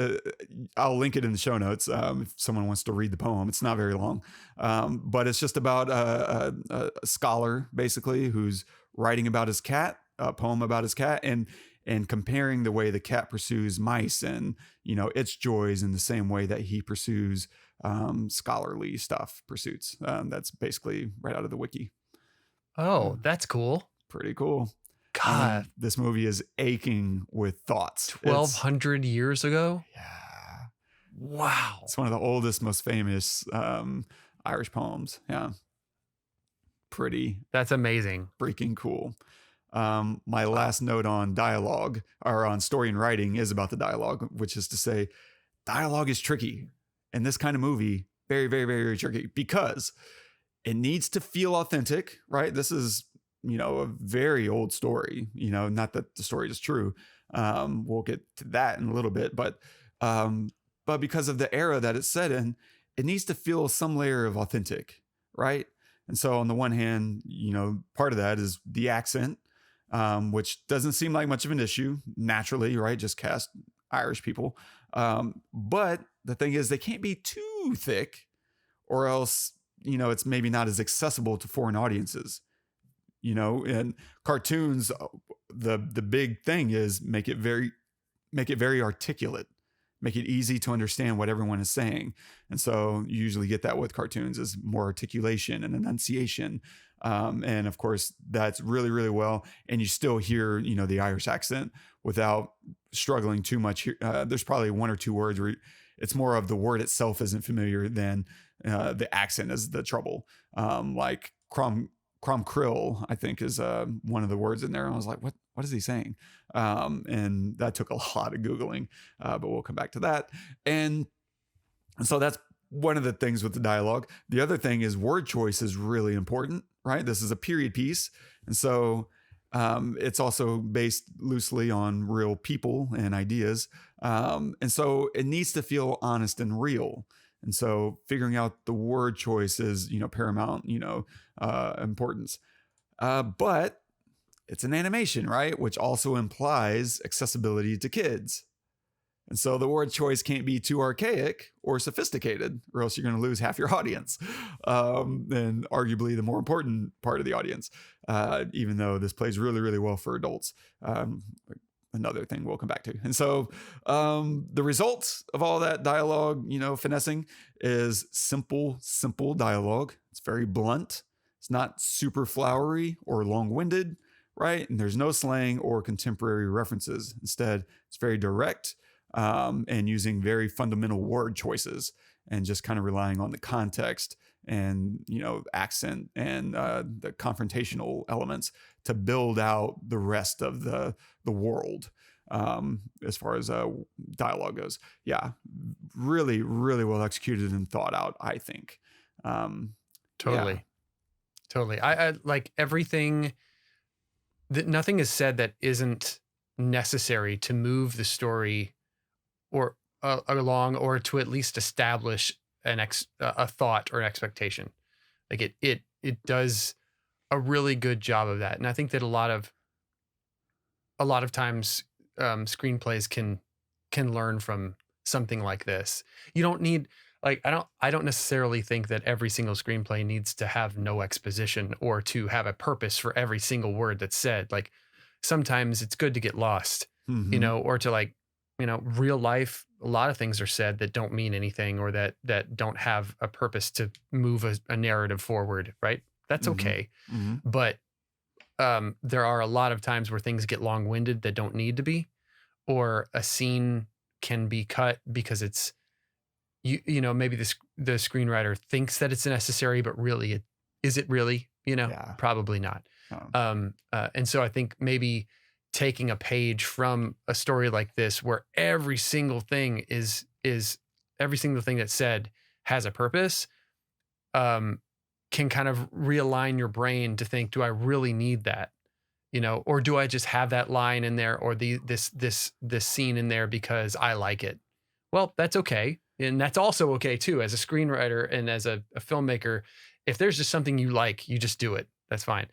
I'll link it in the show notes if someone wants to read the poem. It's not very long, but it's just about a scholar, basically, who's writing about his cat, a poem about his cat, and comparing the way the cat pursues mice and, its joys in the same way that he pursues scholarly pursuits. That's basically right out of the wiki. Oh, that's cool. Pretty cool. God, this movie is aching with thoughts. 1,200 years ago? Yeah. Wow. It's one of the oldest, most famous Irish poems. Yeah. That's amazing. Freaking cool. My last note on dialogue, or on story and writing, is about the dialogue, which is to say dialogue is tricky. In this kind of movie, very, very, very, very tricky, because it needs to feel authentic, right? This is, a very old story, not that the story is true. We'll get to that in a little bit, but because of the era that it's set in, it needs to feel some layer of authentic, right? And so on the one hand, part of that is the accent, which doesn't seem like much of an issue naturally, right? Just cast Irish people. But the thing is, they can't be too thick, or else, it's maybe not as accessible to foreign audiences. And cartoons, the big thing is make it very articulate, make it easy to understand what everyone is saying. And so you usually get that with cartoons, is more articulation and enunciation. And of course that's really, really well. And you still hear, the Irish accent without struggling too much. There's probably one or two words where it's more of the word itself isn't familiar than the accent is the trouble. Like Cromcrill, I think, is one of the words in there. And I was like, what is he saying? And that took a lot of Googling, but we'll come back to that. And so that's one of the things with the dialogue. The other thing is word choice is really important, right? This is a period piece. And so it's also based loosely on real people and ideas. And so it needs to feel honest and real. And so figuring out the word choice is, paramount, importance. But it's an animation, right? Which also implies accessibility to kids. And so the word choice can't be too archaic or sophisticated, or else you're going to lose half your audience. And arguably the more important part of the audience, even though this plays really, really well for adults. Another thing we'll come back to. And so the result of all that dialogue, finessing, is simple dialogue. It's very blunt. It's not super flowery or long-winded, right? And there's no slang or contemporary references. Instead, it's very direct and using very fundamental word choices and just kind of relying on the context and, accent and the confrontational elements to build out the rest of the world as far as dialogue goes. Yeah, really, really well executed and thought out, I think. Totally. I like everything. Nothing is said that isn't necessary to move the story or along, or to at least establish a thought or an expectation. Like it does a really good job of that. And I think that a lot of times screenplays can learn from something like this. You don't need, like, I don't necessarily think that every single screenplay needs to have no exposition or to have a purpose for every single word that's said. Like, sometimes it's good to get lost, or to real life. A lot of things are said that don't mean anything, or that don't have a purpose to move a narrative forward. Right. That's okay. But there are a lot of times where things get long-winded that don't need to be, or a scene can be cut because it's, you know, maybe the screenwriter thinks that it's necessary, but really, is it really? You know, probably not. And so I think maybe taking a page from a story like this, where every single thing is every single thing that's said has a purpose, can kind of realign your brain to think, do I really need that? You know, or do I just have that line in there, or this scene in there because I like it? Well, that's okay. And that's also okay too. As a screenwriter and as a filmmaker, if there's just something you like, you just do it. That's fine.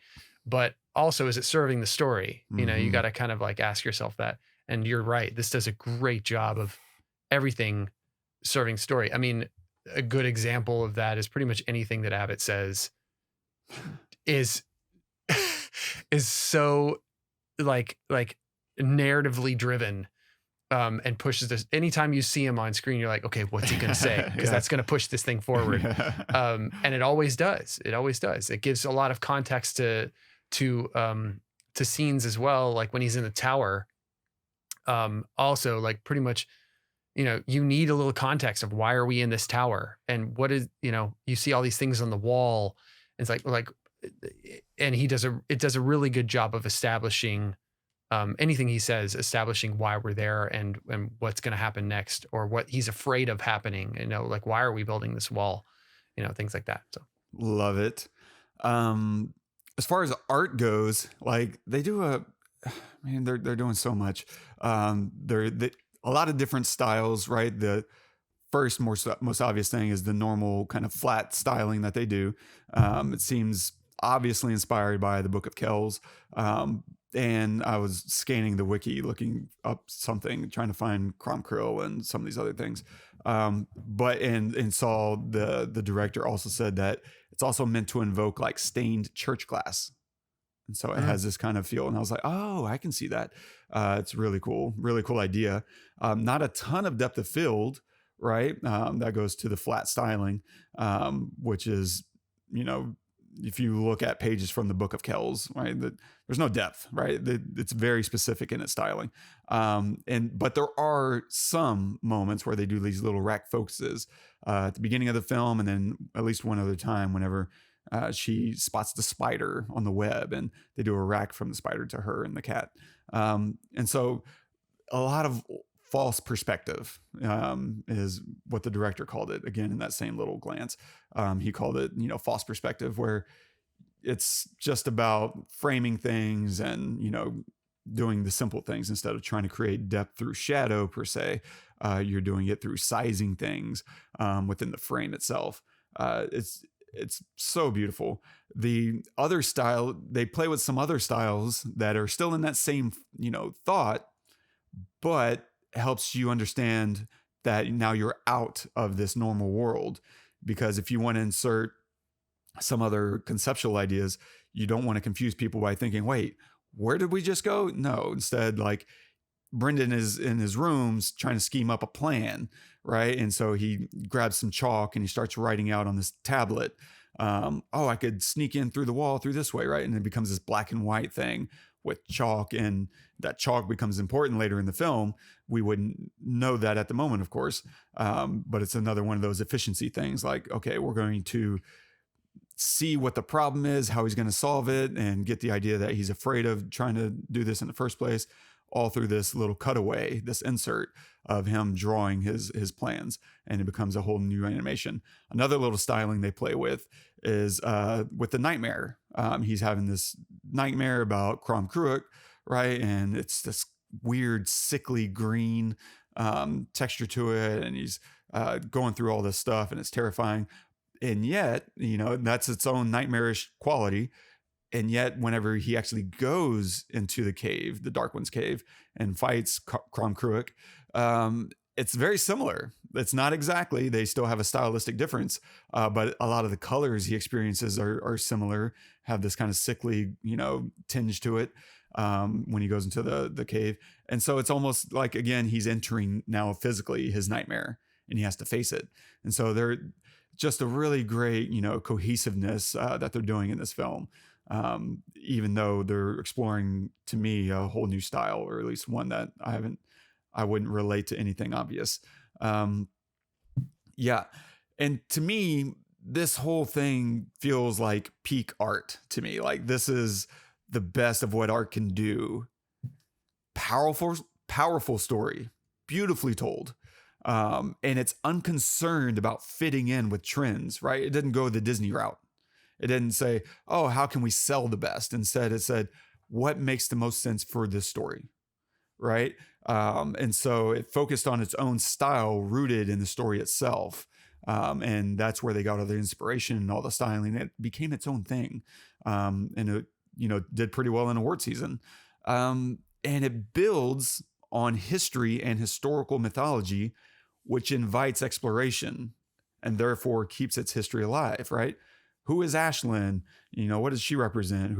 But also, is it serving the story? You know, you got to kind of like ask yourself that. And you're right. This does a great job of everything serving story. I mean, a good example of that is pretty much anything that Abbot says is so like narratively driven, and pushes this. Anytime you see him on screen, you're like, okay, what's he going to say? Because that's going to push this thing forward. And it always does. It always does. It gives a lot of context to scenes as well. Like when he's in the tower, also like pretty much, you know, you need a little context of why are we in this tower, and what is, you know, you see all these things on the wall. It's like, and it does a really good job of establishing, anything he says, establishing why we're there and what's going to happen next, or what he's afraid of happening. You know, like, why are we building this wall? You know, things like that. So love it. As far as art goes, like they do they're doing so much. A lot of different styles, right? The first most obvious thing is the normal kind of flat styling that they do. It seems obviously inspired by the Book of Kells. And I was scanning the wiki, looking up something, trying to find Crom Krill and some of these other things. But saw the director also said that it's also meant to invoke like stained church glass. And so it has this kind of feel. And I was like, oh, I can see that. It's really cool idea. Not a ton of depth of field, right? That goes to the flat styling, which is, you know, if you look at pages from the Book of Kells, right, there's no depth, right? It's very specific in its styling. But there are some moments where they do these little rack focuses at the beginning of the film, and then at least one other time whenever she spots the spider on the web, and they do a rack from the spider to her and the cat. And so a lot of false perspective is what the director called it, again, in that same little glance. He called it, you know, false perspective, where it's just about framing things and, you know, doing the simple things instead of trying to create depth through shadow per se. You're doing it through sizing things within the frame itself. It's so beautiful. The other style, they play with some other styles that are still in that same, you know, thought, but helps you understand that now you're out of this normal world. Because if you want to insert some other conceptual ideas, you don't want to confuse people by thinking, wait, where did we just go? No, instead, like Brendan is in his rooms trying to scheme up a plan, right? And so he grabs some chalk and he starts writing out on this tablet. I could sneak in through the wall through this way, right? And it becomes this black and white thing with chalk, and that chalk becomes important later in the film. We wouldn't know that at the moment, of course, but it's another one of those efficiency things. Like, okay, we're going to see what the problem is, how he's going to solve it, and get the idea that he's afraid of trying to do this in the first place, all through this little cutaway, this insert of him drawing his plans, and it becomes a whole new animation. Another little styling they play with is with the nightmare. He's having this nightmare about Crom Krill, right? And it's this weird, sickly green texture to it, and he's going through all this stuff, and it's terrifying. And yet, you know, that's its own nightmarish quality. And yet, whenever he actually goes into the cave, the Dark One's cave, and fights Crom Krill, it's very similar. It's not exactly, they still have a stylistic difference, but a lot of the colors he experiences are similar, have this kind of sickly, you know, tinge to it when he goes into the cave. And so it's almost like, again, he's entering now physically his nightmare, and he has to face it. And so they're just a really great, you know, cohesiveness that they're doing in this film. even though they're exploring, to me, a whole new style, or at least one that I wouldn't relate to anything obvious. Yeah. And to me, this whole thing feels like peak art to me. Like, this is the best of what art can do. Powerful story, beautifully told. And it's unconcerned about fitting in with trends, right? It didn't go the Disney route. It didn't say, oh, how can we sell the best? Instead, it said, what makes the most sense for this story, right? And so it focused on its own style rooted in the story itself. And that's where they got all the inspiration and all the styling. It became its own thing. And it, did pretty well in award season. And it builds on history and historical mythology, which invites exploration and therefore keeps its history alive, right? Who is ASH-lin? What does she represent?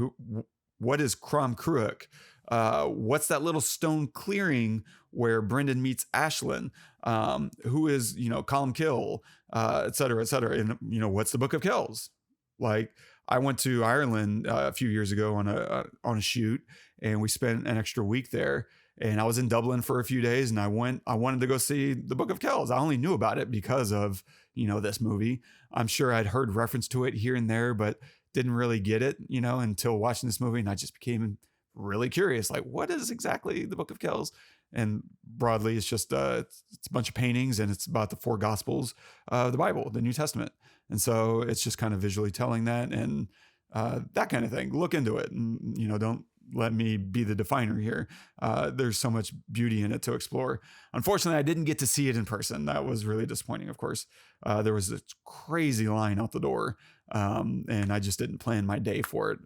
What is Crom Cruach? What's that little stone clearing where Brendan meets ASH-lin? Who is, Colm Kill, et cetera, et cetera. And, what's the Book of Kells? Like, I went to Ireland a few years ago on a shoot, and we spent an extra week there. And I was in Dublin for a few days, and I wanted to go see the Book of Kells. I only knew about it because of, this movie. I'm sure I'd heard reference to it here and there, but didn't really get it, until watching this movie. And I just became really curious, like, what is exactly the Book of Kells? And broadly, it's just it's a bunch of paintings, and it's about the 4 Gospels of the Bible, the New Testament. And so it's just kind of visually telling that, and that kind of thing. Look into it, and don't let me be the definer here. There's so much beauty in it to explore. Unfortunately, I didn't get to see it in person. That was really disappointing, of course. There was this crazy line out the door, and I just didn't plan my day for it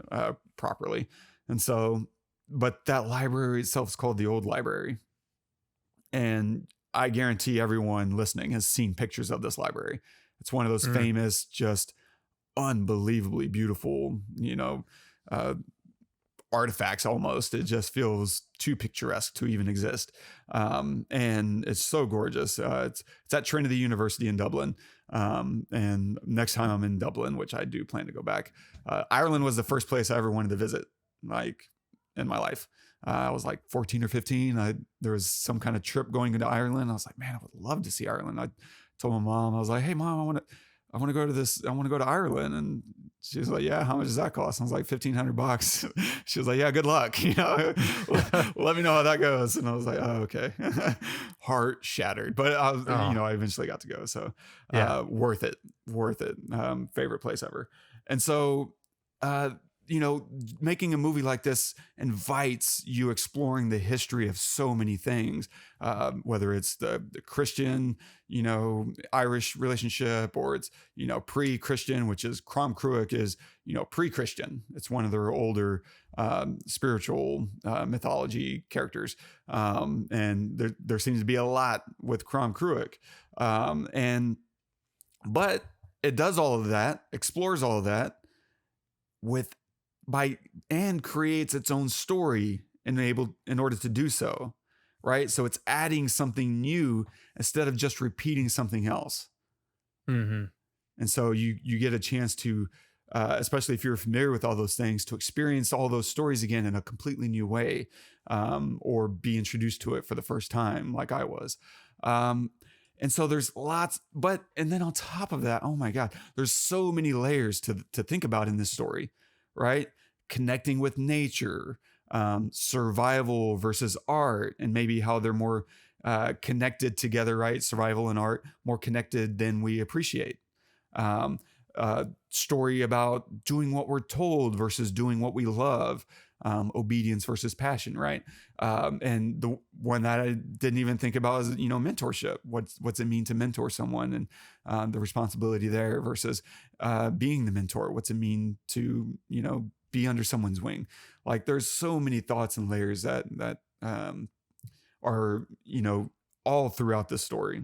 properly. And so, but that library itself is called the Old Library. And I guarantee everyone listening has seen pictures of this library. It's one of those famous, just unbelievably beautiful, artifacts almost. It just feels too picturesque to even exist. And it's so gorgeous. It's at Trinity University in Dublin. And next time I'm in Dublin, which I do plan to go back, Ireland was the first place I ever wanted to visit, like, in my life. I was like 14 or 15. There was some kind of trip going into Ireland. I was like, man, I would love to see Ireland. I told my mom, I was like, hey mom, I want to go to this. I want to go to Ireland. And she was like, yeah, how much does that cost? I was like, $1,500. She was like, yeah, good luck. Let me know how that goes. And I was like, oh, okay. Heart shattered, but I eventually got to go. So, worth it. Favorite place ever. And so, making a movie like this invites you exploring the history of so many things, whether it's the Christian, Irish relationship, or it's, pre-Christian, which is Crom Cruach is, pre-Christian. It's one of their older spiritual mythology characters. And there seems to be a lot with Crom Cruach. But it does all of that, explores all of that and creates its own story in order to do so, right? So it's adding something new instead of just repeating something else. Mm-hmm. And so you get a chance to, especially if you're familiar with all those things, to experience all those stories again in a completely new way, or be introduced to it for the first time, like I was. And so there's lots, and then on top of that, oh my God, there's so many layers to think about in this story, right? Connecting with nature, survival versus art, and maybe how they're more connected together, right? Survival and art, more connected than we appreciate. Story about doing what we're told versus doing what we love. Obedience versus passion, right? And the one that I didn't even think about is, mentorship. What's it mean to mentor someone, and the responsibility there versus being the mentor? What's it mean to, be under someone's wing? Like, there's so many thoughts and layers that are, all throughout the story.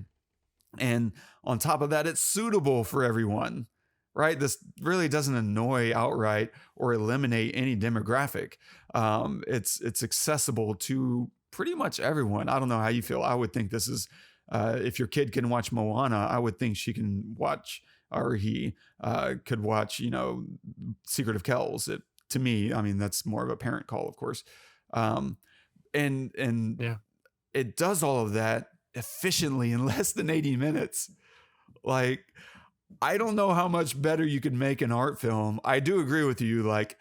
And on top of that, it's suitable for everyone. Right? This really doesn't annoy outright or eliminate any demographic. It's accessible to pretty much everyone. I don't know how you feel. I would think this is, if your kid can watch Moana, I would think she can watch, or he could watch, Secret of Kells. to me, I mean, that's more of a parent call, of course. And Yeah. it does all of that efficiently in less than 80 minutes. Like, I don't know how much better you could make an art film. I do agree with you. Like,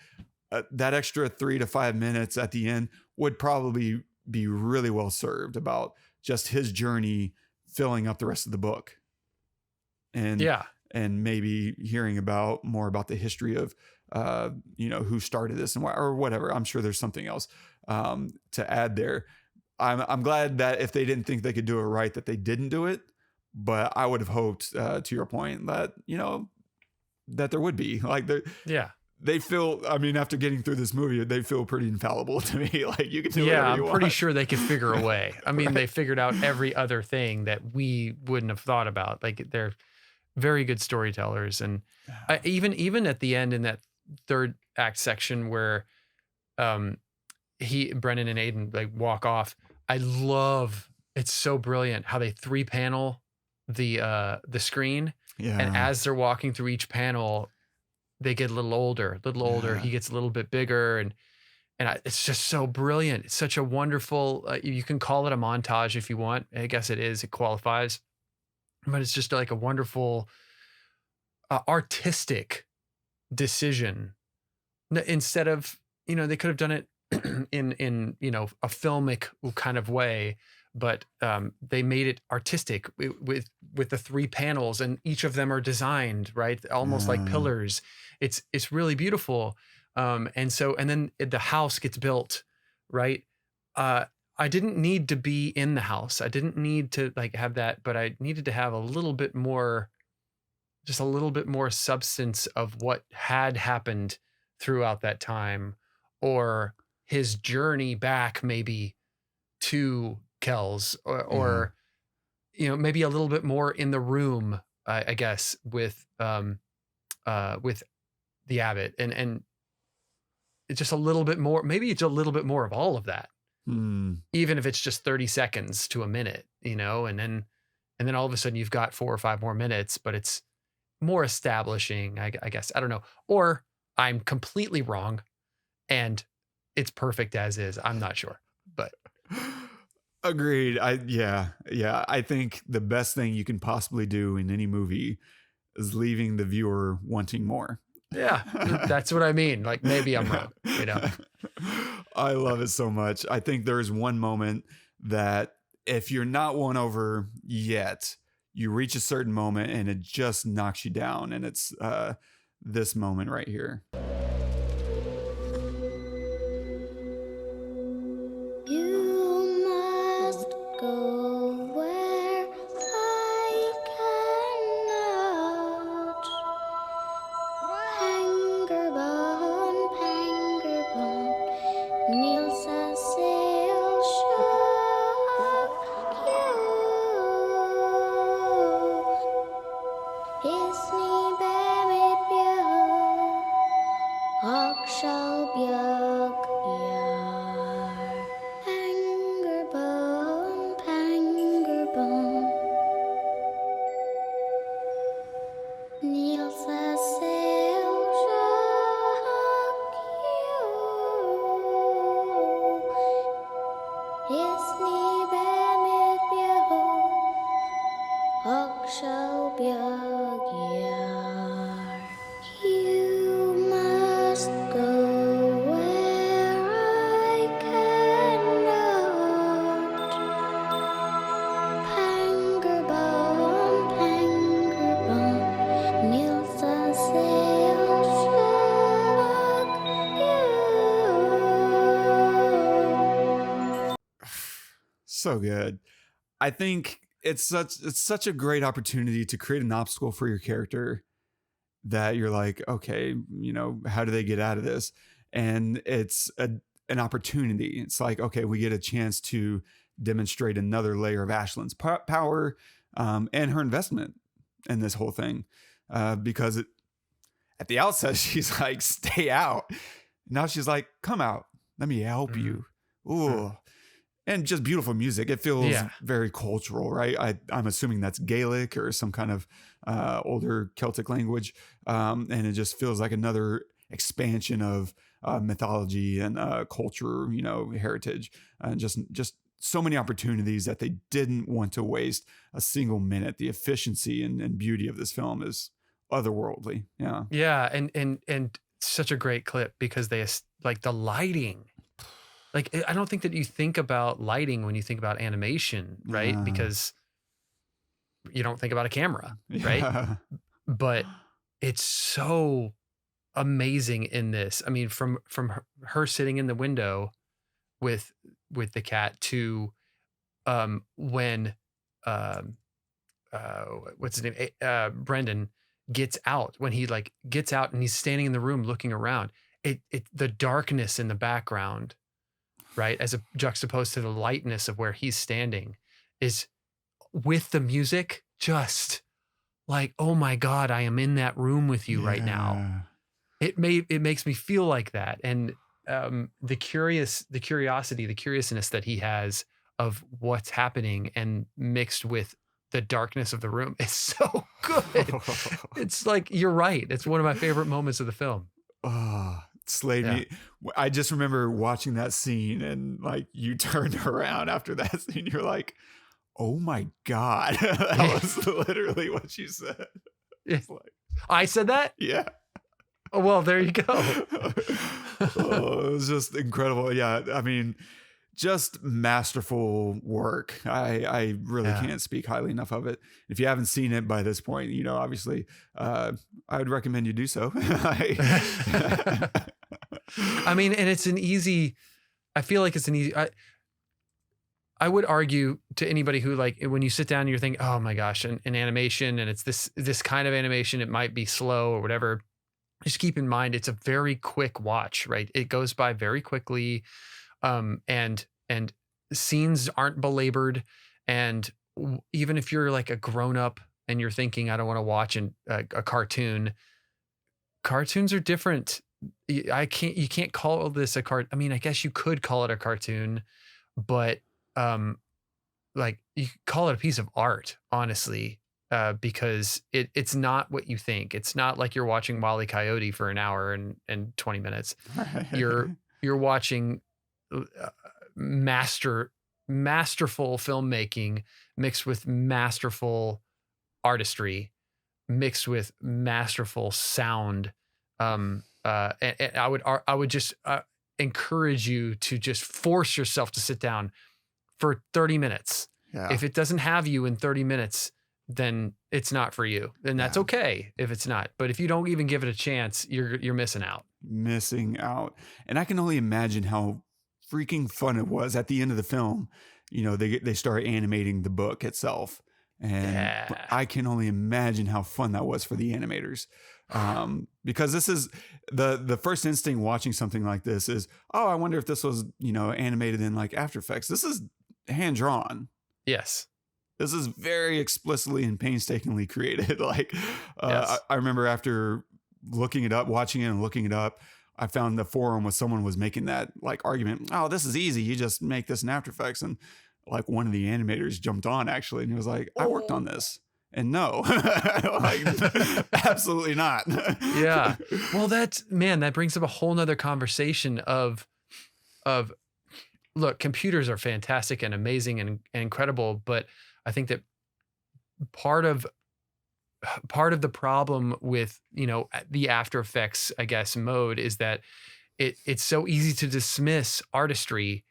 that extra 3 to 5 minutes at the end would probably be really well served about just his journey filling up the rest of the book. And and maybe hearing more about the history of, who started this and why, or whatever. I'm sure there's something else to add there. I'm glad that if they didn't think they could do it right, that they didn't do it. But I would have hoped, to your point, that, that there would be like they feel, I mean, after getting through this movie, they feel pretty infallible to me. Like, you can do whatever you want. I'm pretty sure they could figure a way. I mean, they figured out every other thing that we wouldn't have thought about. Like, they're very good storytellers. And even at the end in that third act section where Brennan and Aidan like walk off, I love, it's so brilliant how they 3-panel the screen. Yeah. And as they're walking through each panel, they get a little older. Yeah. He gets a little bit bigger, and it's just so brilliant. It's such a wonderful, you can call it a montage if you want. I guess it is, it qualifies, but it's just like a wonderful artistic decision. Instead of, they could have done it in a filmic kind of way, but they made it artistic with the 3 panels, and each of them are designed right, almost like pillars. It's really beautiful. And then the house gets built, right? I didn't need to be in the house. I didn't need to like have that, but I needed to have just a little bit more substance of what had happened throughout that time, or his journey back maybe to Kells, or maybe a little bit more in the room, I guess, with the Abbot, and it's just a little bit more, maybe it's a little bit more of all of that, even if it's just 30 seconds to a minute, and then all of a sudden you've got 4 or 5 more minutes, but it's more establishing, I guess. I don't know, or I'm completely wrong and it's perfect as is. I'm not sure, but agreed. I think the best thing you can possibly do in any movie is leaving the viewer wanting more. Yeah, that's what I mean. Like, maybe I'm wrong, I love it so much. I think there's one moment that if you're not won over yet, you reach a certain moment and it just knocks you down. And it's this moment right here. So good. I think it's such a great opportunity to create an obstacle for your character that you're like, okay, how do they get out of this? And it's an opportunity. It's like, okay, we get a chance to demonstrate another layer of ASH-lin's power and her investment in this whole thing. Because at the outset, she's like, stay out. Now she's like, come out. Let me help you. Ooh. And just beautiful music. It feels very cultural, right? I'm assuming that's Gaelic or some kind of older Celtic language. And it just feels like another expansion of mythology and culture, heritage, and just so many opportunities that they didn't want to waste a single minute. The efficiency and beauty of this film is otherworldly. Yeah. Yeah. And such a great clip because they like the lighting. Like, I don't think that you think about lighting when you think about animation, right? Yeah. Because you don't think about a camera, right? Yeah. But it's so amazing in this. I mean, from her sitting in the window with the cat to when what's his name, Brendan gets out, when he like gets out and he's standing in the room looking around, it the darkness in the background, right, as a juxtaposed to the lightness of where he's standing, is with the music just like, oh my God, I am in that room with you right now. It makes me feel like that. And the curiosity, the curiousness that he has of what's happening and mixed with the darkness of the room is so good. It's like, you're right. It's one of my favorite moments of the film. Oh, slayed me. I just remember watching that scene and like you turned around after that scene. You're like, oh my God. That was literally what you said. Like, I said that? Yeah. Oh, well, there you go. Oh, it was just incredible. Yeah. I mean, just masterful work. I really can't speak highly enough of it. If you haven't seen it by this point, obviously, I would recommend you do so. I mean, and I feel like it's an easy, I would argue to anybody who, like, when you sit down and you're thinking, oh my gosh, an animation, and it's this kind of animation, it might be slow or whatever. Just keep in mind, it's a very quick watch, right? It goes by very quickly. And scenes aren't belabored. And even if you're like a grown up and you're thinking, I don't want to watch a cartoon, cartoons are different. You can't call this a I mean, I guess you could call it a cartoon, but, like, you call it a piece of art, honestly, because it's not what you think. It's not like you're watching Wile E. Coyote for an hour and 20 minutes. You're watching masterful filmmaking mixed with masterful artistry, mixed with masterful sound. And I would just encourage you to just force yourself to sit down for 30 minutes. Yeah. If it doesn't have you in 30 minutes, then it's not for you. And that's okay if it's not. But if you don't even give it a chance, you're missing out. And I can only imagine how freaking fun it was at the end of the film. They start animating the book itself. And I can only imagine how fun that was for the animators. Because this is the first instinct watching something like this is, oh, I wonder if this was, animated in like After Effects. This is hand drawn. Yes. This is very explicitly and painstakingly created. Like, I remember after watching it and looking it up, I found the forum where someone was making that like argument. Oh, this is easy. You just make this in After Effects. And like one of the animators jumped on actually. And he was like, I worked on this. And no, like, absolutely not. Yeah. Well, that brings up a whole nother conversation of look, computers are fantastic and amazing and incredible. But I think that part of the problem with, the After Effects, I guess, mode is that it's so easy to dismiss artistry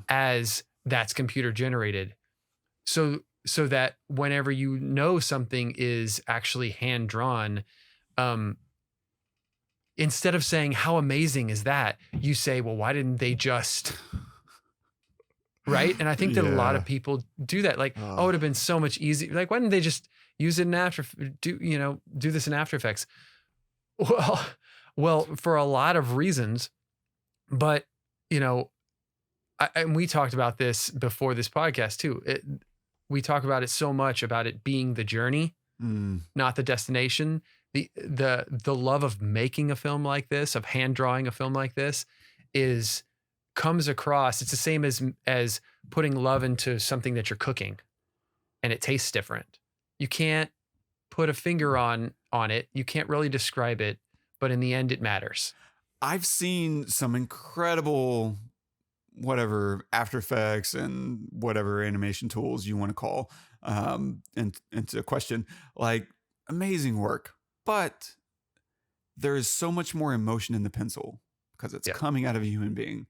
as that's computer generated. So that whenever something is actually hand drawn, instead of saying, how amazing is that? You say, well, why didn't they just... Right. And I think that a lot of people do that. Like, it would have been so much easier. Like, why didn't they just use it in do this in After Effects? Well, for a lot of reasons, but and we talked about this before this podcast too. We talk about it so much about it being the journey, not the destination. The love of making a film like this, of hand drawing a film like this, comes across. It's the same as putting love into something that you're cooking and it tastes different. You can't put a finger on it. You can't really describe it, but in the end it matters. I've seen some incredible, whatever, After Effects and whatever animation tools you want to call into question, like amazing work. But there is so much more emotion in the pencil because it's coming out of a human being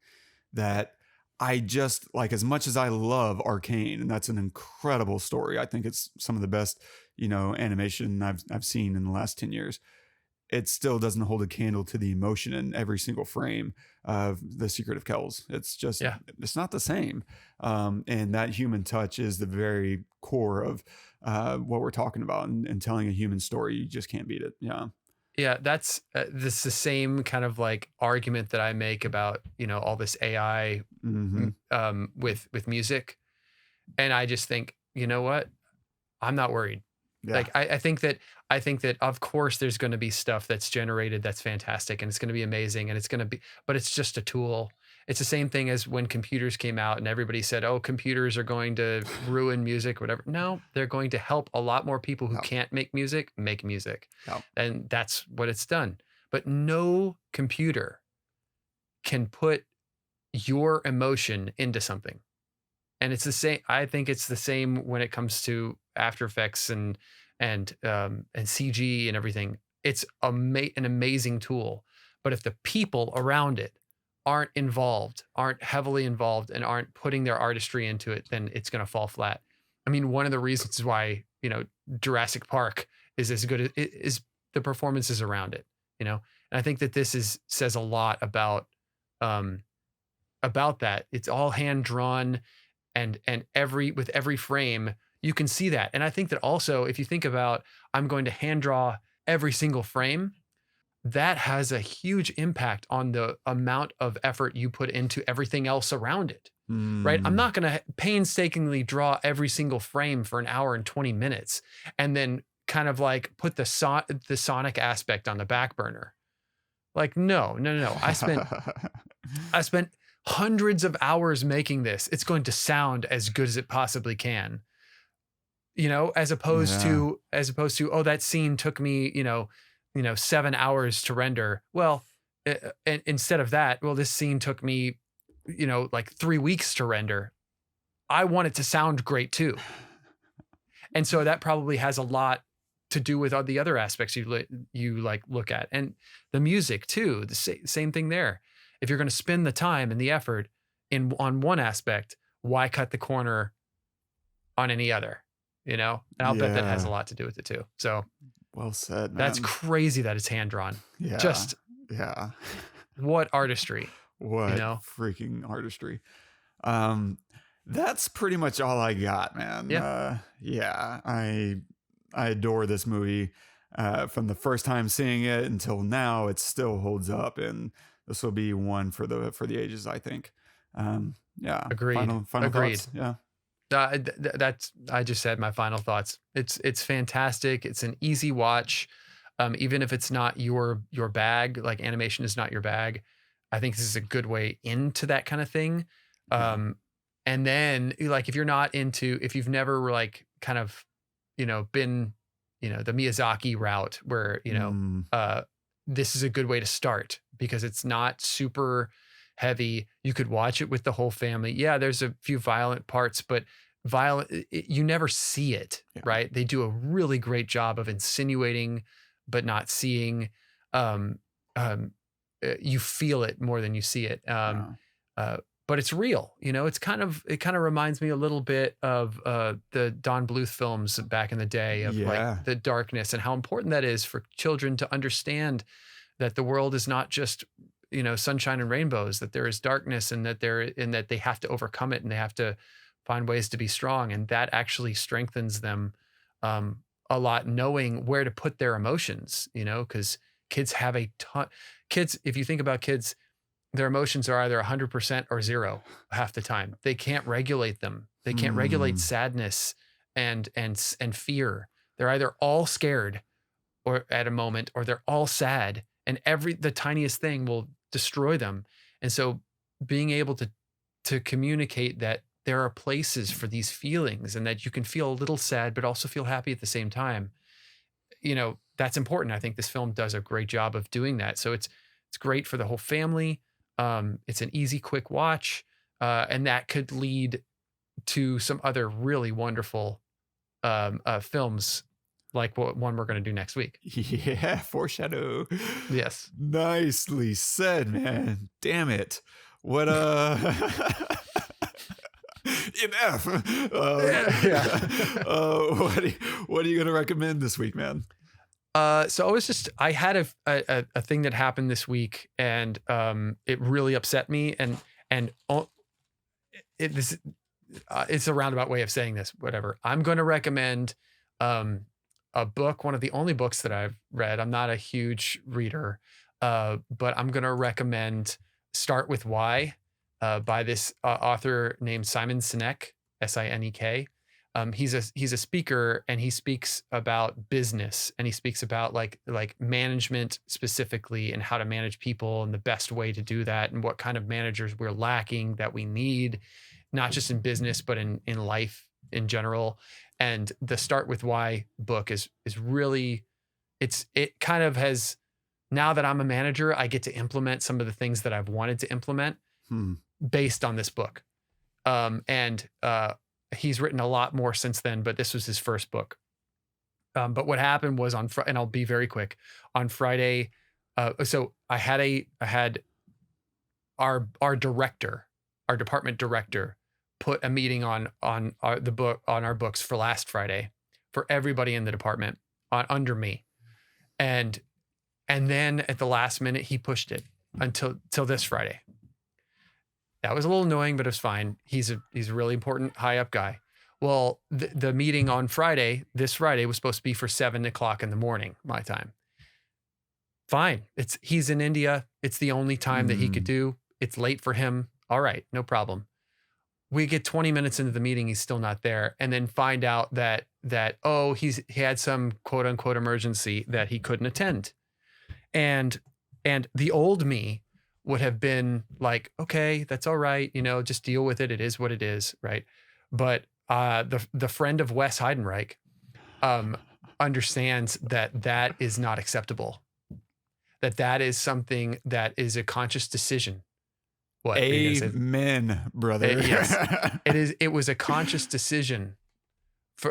that I just like, as much as I love Arcane, and that's an incredible story. I think it's some of the best, animation I've seen in the last 10 years. It still doesn't hold a candle to the emotion in every single frame of The Secret of Kells. It's just, it's not the same. And that human touch is the very core of what we're talking about, and telling a human story. You just can't beat it. Yeah. Yeah, that's this is the same kind of like argument that I make about, all this AI with music. And I just think, you know what? I'm not worried. Yeah. Like I think that of course there's going to be stuff that's generated that's fantastic and it's going to be amazing and it's going to be, but it's just a tool. It's the same thing as when computers came out and everybody said, oh, computers are going to ruin music, whatever. No, they're going to help a lot more people who can't make music. And that's what it's done. But no computer can put your emotion into something. And it's the same. I think it's the same when it comes to After Effects and CG and everything. It's an amazing tool. But if the people around it aren't heavily involved, and aren't putting their artistry into it, then it's going to fall flat. I mean, one of the reasons why, Jurassic Park is as good as the performances around it, and I think that this says a lot about that. It's all hand drawn, and with every frame you can see that. And I think that also, if you think about, I'm going to hand draw every single frame, that has a huge impact on the amount of effort you put into everything else around it, right? I'm not going to painstakingly draw every single frame for an hour and 20 minutes and then kind of like put the sonic aspect on the back burner. Like, no. I spent hundreds of hours making this. It's going to sound as good as it possibly can, as opposed to, oh, that scene took me, 7 hours to render. Well, and instead of that, well, this scene took me, like 3 weeks to render. I want it to sound great too. And so that probably has a lot to do with all the other aspects you like look at. And the music too, the same thing there. If you're going to spend the time and the effort on one aspect, why cut the corner on any other, and I'll bet that has a lot to do with it too. So well said, man. That's crazy that it's hand drawn. Yeah. What artistry. What freaking artistry. That's pretty much all I got, man. Yeah. I adore this movie. From the first time seeing it until now, it still holds up, and this will be one for the ages, I think. Agreed. Final Agreed. Thoughts? Yeah. I just said my final thoughts. It's fantastic. It's an easy watch. Even if it's not your bag, like animation is not your bag, I think this is a good way into that kind of thing. And then like, if you've never like kind of, been, the Miyazaki route where, this is a good way to start because it's not super heavy. You could watch it with the whole family. Yeah, there's a few violent parts, but you never see it, right? They do a really great job of insinuating, but not seeing. You feel it more than you see it. But it's real, it kind of reminds me a little bit of the Don Bluth films back in the day of like the darkness and how important that is for children to understand that the world is not just, sunshine and rainbows, that there is darkness and that they have to overcome it and they have to find ways to be strong. And that actually strengthens them a lot, knowing where to put their emotions, because kids have a ton. Kids, if you think about kids, their emotions are either 100% or 0 half the time. They can't regulate them. They can't regulate sadness and fear. They're either all scared or at a moment, or they're all sad, and the tiniest thing will destroy them. And so being able to communicate that there are places for these feelings and that you can feel a little sad, but also feel happy at the same time, that's important. I think this film does a great job of doing that. So it's It's great for the whole family. It's an easy, quick watch. And that could lead to some other really wonderful films like one we're going to do next week. Yeah, foreshadow. Yes. Nicely said, man. Damn it. What enough. What are you going to recommend this week, man? So I had a thing that happened this week, and it really upset me, and it's a roundabout way of saying this. Whatever. I'm going to recommend a book, one of the only books that I've read. I'm not a huge reader, but I'm going to recommend Start With Why by this author named Simon Sinek, Sinek. He's a speaker, and he speaks about business, and he speaks about like management specifically, and how to manage people and the best way to do that, and what kind of managers we're lacking that we need, not just in business, but in life in general. And the Start With Why book is really, it kind of has, now that I'm a manager, I get to implement some of the things that I've wanted to implement based on this book. He's written a lot more since then, but this was his first book. But what happened was and I'll be very quick, on Friday. So I had our department director put a meeting on our books for last Friday for everybody in the department under me. And then at the last minute, he pushed it till this Friday. That was a little annoying, but it was fine. He's a really important high up guy. Well, the meeting on this Friday was supposed to be for 7:00 in the morning, my time. Fine. He's in India. It's the only time that he could do. It's late for him. All right, no problem. We get 20 minutes into the meeting, he's still not there, and then find out that he had some quote unquote emergency that he couldn't attend. And the old me would have been like, okay, that's all right, just deal with it. It is what it is, right? But the friend of Wes Heidenreich understands that is not acceptable. That is something that is a conscious decision. What? Amen, brother. Yes, it is. It was a conscious decision.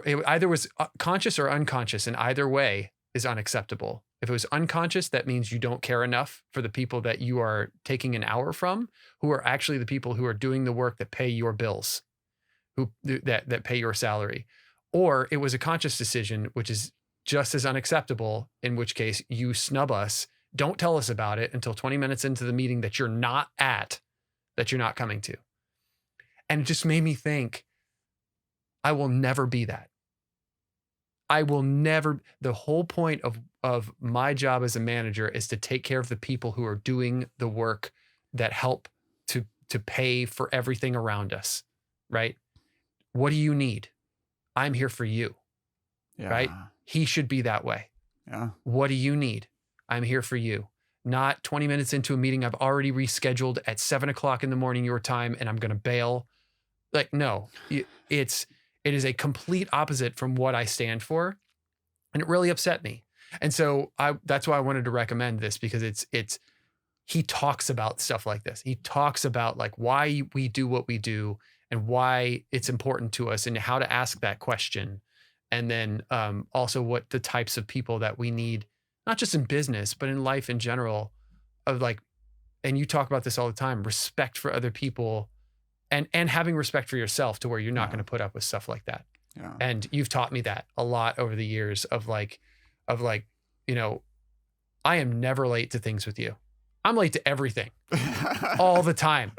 It either was conscious or unconscious, and either way is unacceptable. If it was unconscious, that means you don't care enough for the people that you are taking an hour from, who are actually the people who are doing the work that pay your bills, that pay your salary. Or it was a conscious decision, which is just as unacceptable, in which case you snub us, don't tell us about it until 20 minutes into the meeting that you're not at, that you're not coming to. And it just made me think, I will never be that. I will never. The whole point of my job as a manager is to take care of the people who are doing the work that help to pay for everything around us, right? What do you need? I'm here for you, right? He should be that way. Yeah. What do you need? I'm here for you. Not 20 minutes into a meeting I've already rescheduled at 7:00 in the morning your time, and I'm going to bail. Like, no, it is a complete opposite from what I stand for. And it really upset me. And so that's why I wanted to recommend this, because he talks about stuff like this. He talks about like why we do what we do and why it's important to us and how to ask that question. And then also what the types of people that we need, not just in business, but in life in general, of like, and you talk about this all the time, respect for other people and having respect for yourself to where you're not going to put up with stuff like that. Yeah. And you've taught me that a lot over the years of like, I am never late to things with you. I'm late to everything all the time.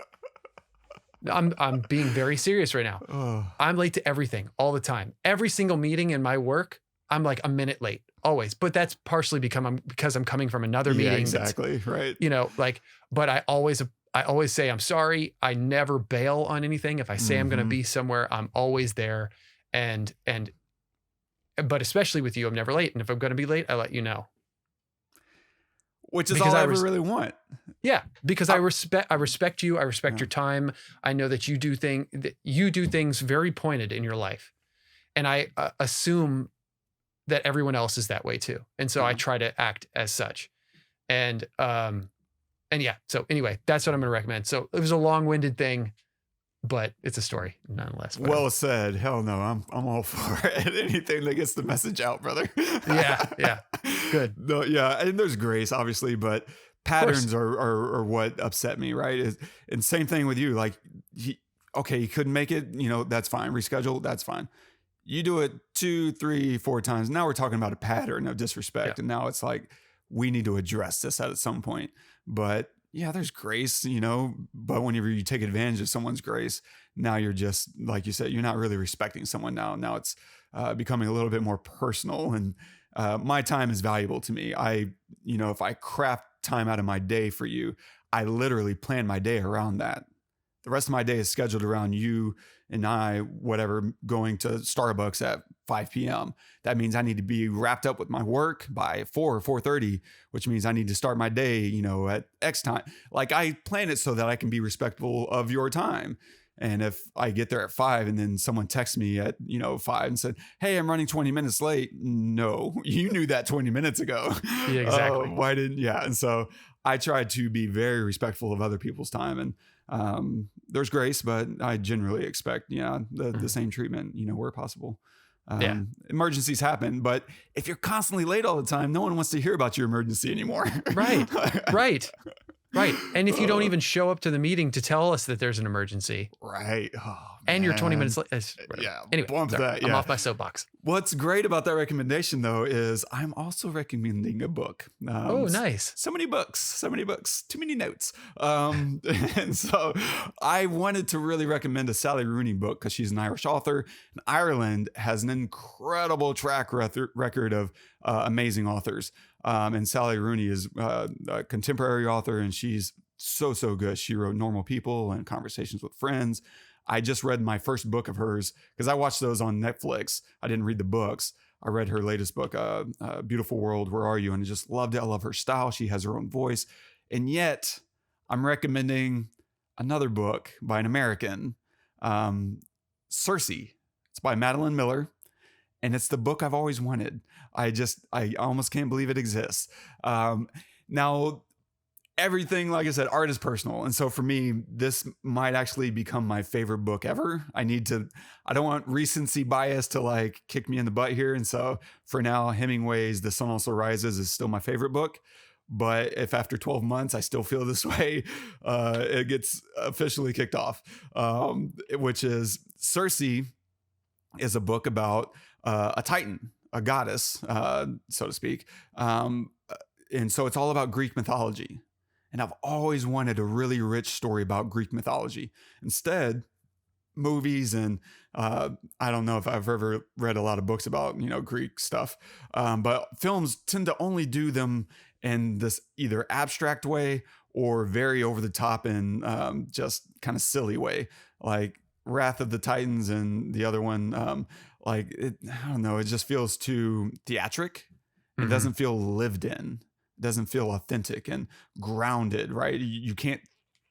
I'm being very serious right now. Oh. I'm late to everything all the time. Every single meeting in my work, I'm like a minute late always, but that's partially because I'm coming from another meeting. Exactly. Right. But I always say, I'm sorry. I never bail on anything. If I say I'm going to be somewhere, I'm always there. But especially with you, I'm never late. And if I'm going to be late, I let you know. Which is all I ever really want. Yeah. Because I respect you. I respect your time. I know that you do things very pointed in your life. And I assume that everyone else is that way too. And so I try to act as such. And And yeah, so anyway, that's what I'm going to recommend. So it was a long-winded thing, but it's a story nonetheless. Whatever. Well said. Hell no, I'm all for it. Anything that gets the message out, brother. Yeah. Good. No, yeah, and there's grace, obviously, but patterns are what upset me, right? And same thing with you. Like, he couldn't make it. That's fine. Reschedule. That's fine. You do it 2, 3, 4 times. Now we're talking about a pattern of disrespect, and now it's like we need to address this at some point. But yeah, there's grace, but whenever you take advantage of someone's grace, now you're just, like you said, you're not really respecting someone now. Now it's becoming a little bit more personal, and my time is valuable to me. If I craft time out of my day for you, I literally plan my day around that. The rest of my day is scheduled around you and I, going to Starbucks at 5 p.m. That means I need to be wrapped up with my work by 4 or 4:30, which means I need to start my day, at X time. Like, I plan it so that I can be respectful of your time. And if I get there at 5 and then someone texts me at, 5 and said, "Hey, I'm running 20 minutes late." No, you knew that 20 minutes ago. Yeah, exactly. Why didn't, yeah. And so I try to be very respectful of other people's time, and there's grace, but I generally expect, the same treatment, where possible. Emergencies happen, but if you're constantly late all the time, no one wants to hear about your emergency anymore. Right. And if you don't even show up to the meeting to tell us that there's an emergency, right? And you're 20 minutes late. Yeah. Anyway, that. I'm off my soapbox. What's great about that recommendation, though, is I'm also recommending a book. Oh, nice. So many books, too many notes. And so I wanted to really recommend a Sally Rooney book because she's an Irish author. And Ireland has an incredible track record of amazing authors. And Sally Rooney is a contemporary author, and she's so good. She wrote Normal People and Conversations with Friends. I just read my first book of hers because I watched those on Netflix. I didn't read the books. I read her latest book, Beautiful World, Where Are You? And I just loved it. I love her style. She has her own voice. And yet I'm recommending another book by an American, Circe. It's by Madeline Miller. And it's the book I've always wanted. I almost can't believe it exists. Now, everything, like I said, art is personal. And so for me, this might actually become my favorite book ever. I don't want recency bias to like kick me in the butt here. And so for now, Hemingway's The Sun Also Rises is still my favorite book. But if after 12 months I still feel this way, it gets officially kicked off, which is Circe is a book about a Titan, a goddess, so to speak. And so it's all about Greek mythology. And I've always wanted a really rich story about Greek mythology. Instead, movies and I don't know if I've ever read a lot of books about, Greek stuff, but films tend to only do them in this either abstract way or very over the top and just kind of silly way, like Wrath of the Titans and the other one. I don't know, it just feels too theatric. It doesn't feel lived in. It doesn't feel authentic and grounded, right? You can't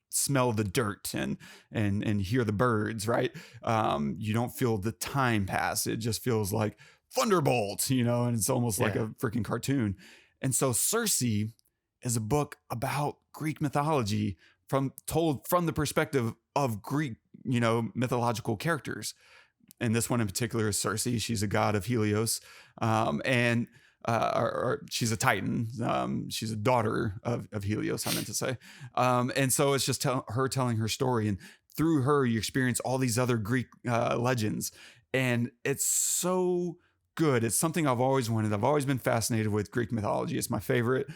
smell the dirt and hear the birds, right? You don't feel the time pass. It just feels like Thunderbolt, and it's almost like a freaking cartoon. And so Circe is a book about Greek mythology told from the perspective of Greek, mythological characters. And this one in particular is Circe. She's a god of Helios, and she's a Titan. She's a daughter of Helios, I meant to say. And so it's just her telling her story, and through her you experience all these other Greek legends, and it's so good. It's something I've always wanted. I've always been fascinated with Greek mythology. It's my favorite.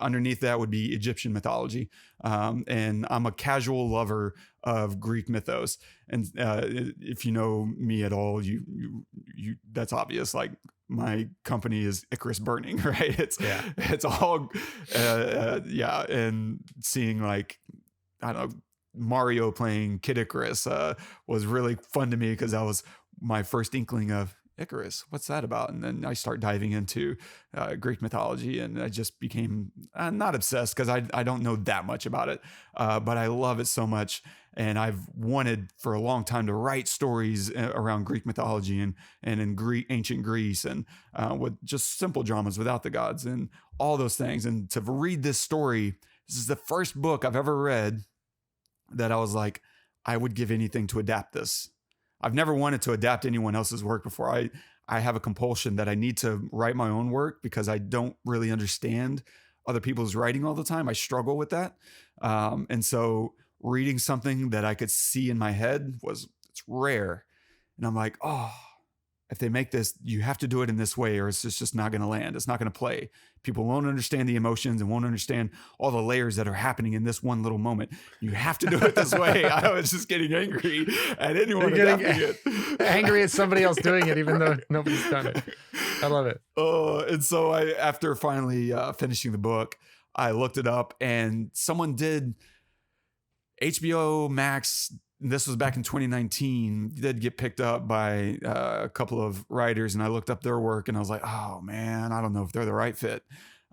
Underneath that would be Egyptian mythology. And I'm a casual lover of Greek mythos. And if you know me at all, you that's obvious. Like, my company is Icarus Burning, right? It's all, and seeing like, I don't know, Mario playing Kid Icarus was really fun to me because that was my first inkling of Icarus. What's that about? And then I start diving into Greek mythology, and I just became not obsessed because I don't know that much about it, but I love it so much. And I've wanted for a long time to write stories around Greek mythology and in ancient Greece, and with just simple dramas without the gods and all those things. And to read this story This is the first book I've ever read that I was like, I would give anything to adapt this. I've never wanted to adapt anyone else's work before. I have a compulsion that I need to write my own work because I don't really understand other people's writing all the time. I struggle with that. And so reading something that I could see in my head it's rare. And I'm like, oh, if they make this, you have to do it in this way or it's just not going to land. It's not going to play. People won't understand the emotions and won't understand all the layers that are happening in this one little moment. You have to do it this way. I was just getting angry at anyone adapting it. Angry at somebody else doing it, even though nobody's done it. I love it. And so after finally finishing the book, I looked it up and someone did HBO Max. This was back in 2019, did get picked up by a couple of writers, and I looked up their work and I was like, oh man, I don't know if they're the right fit.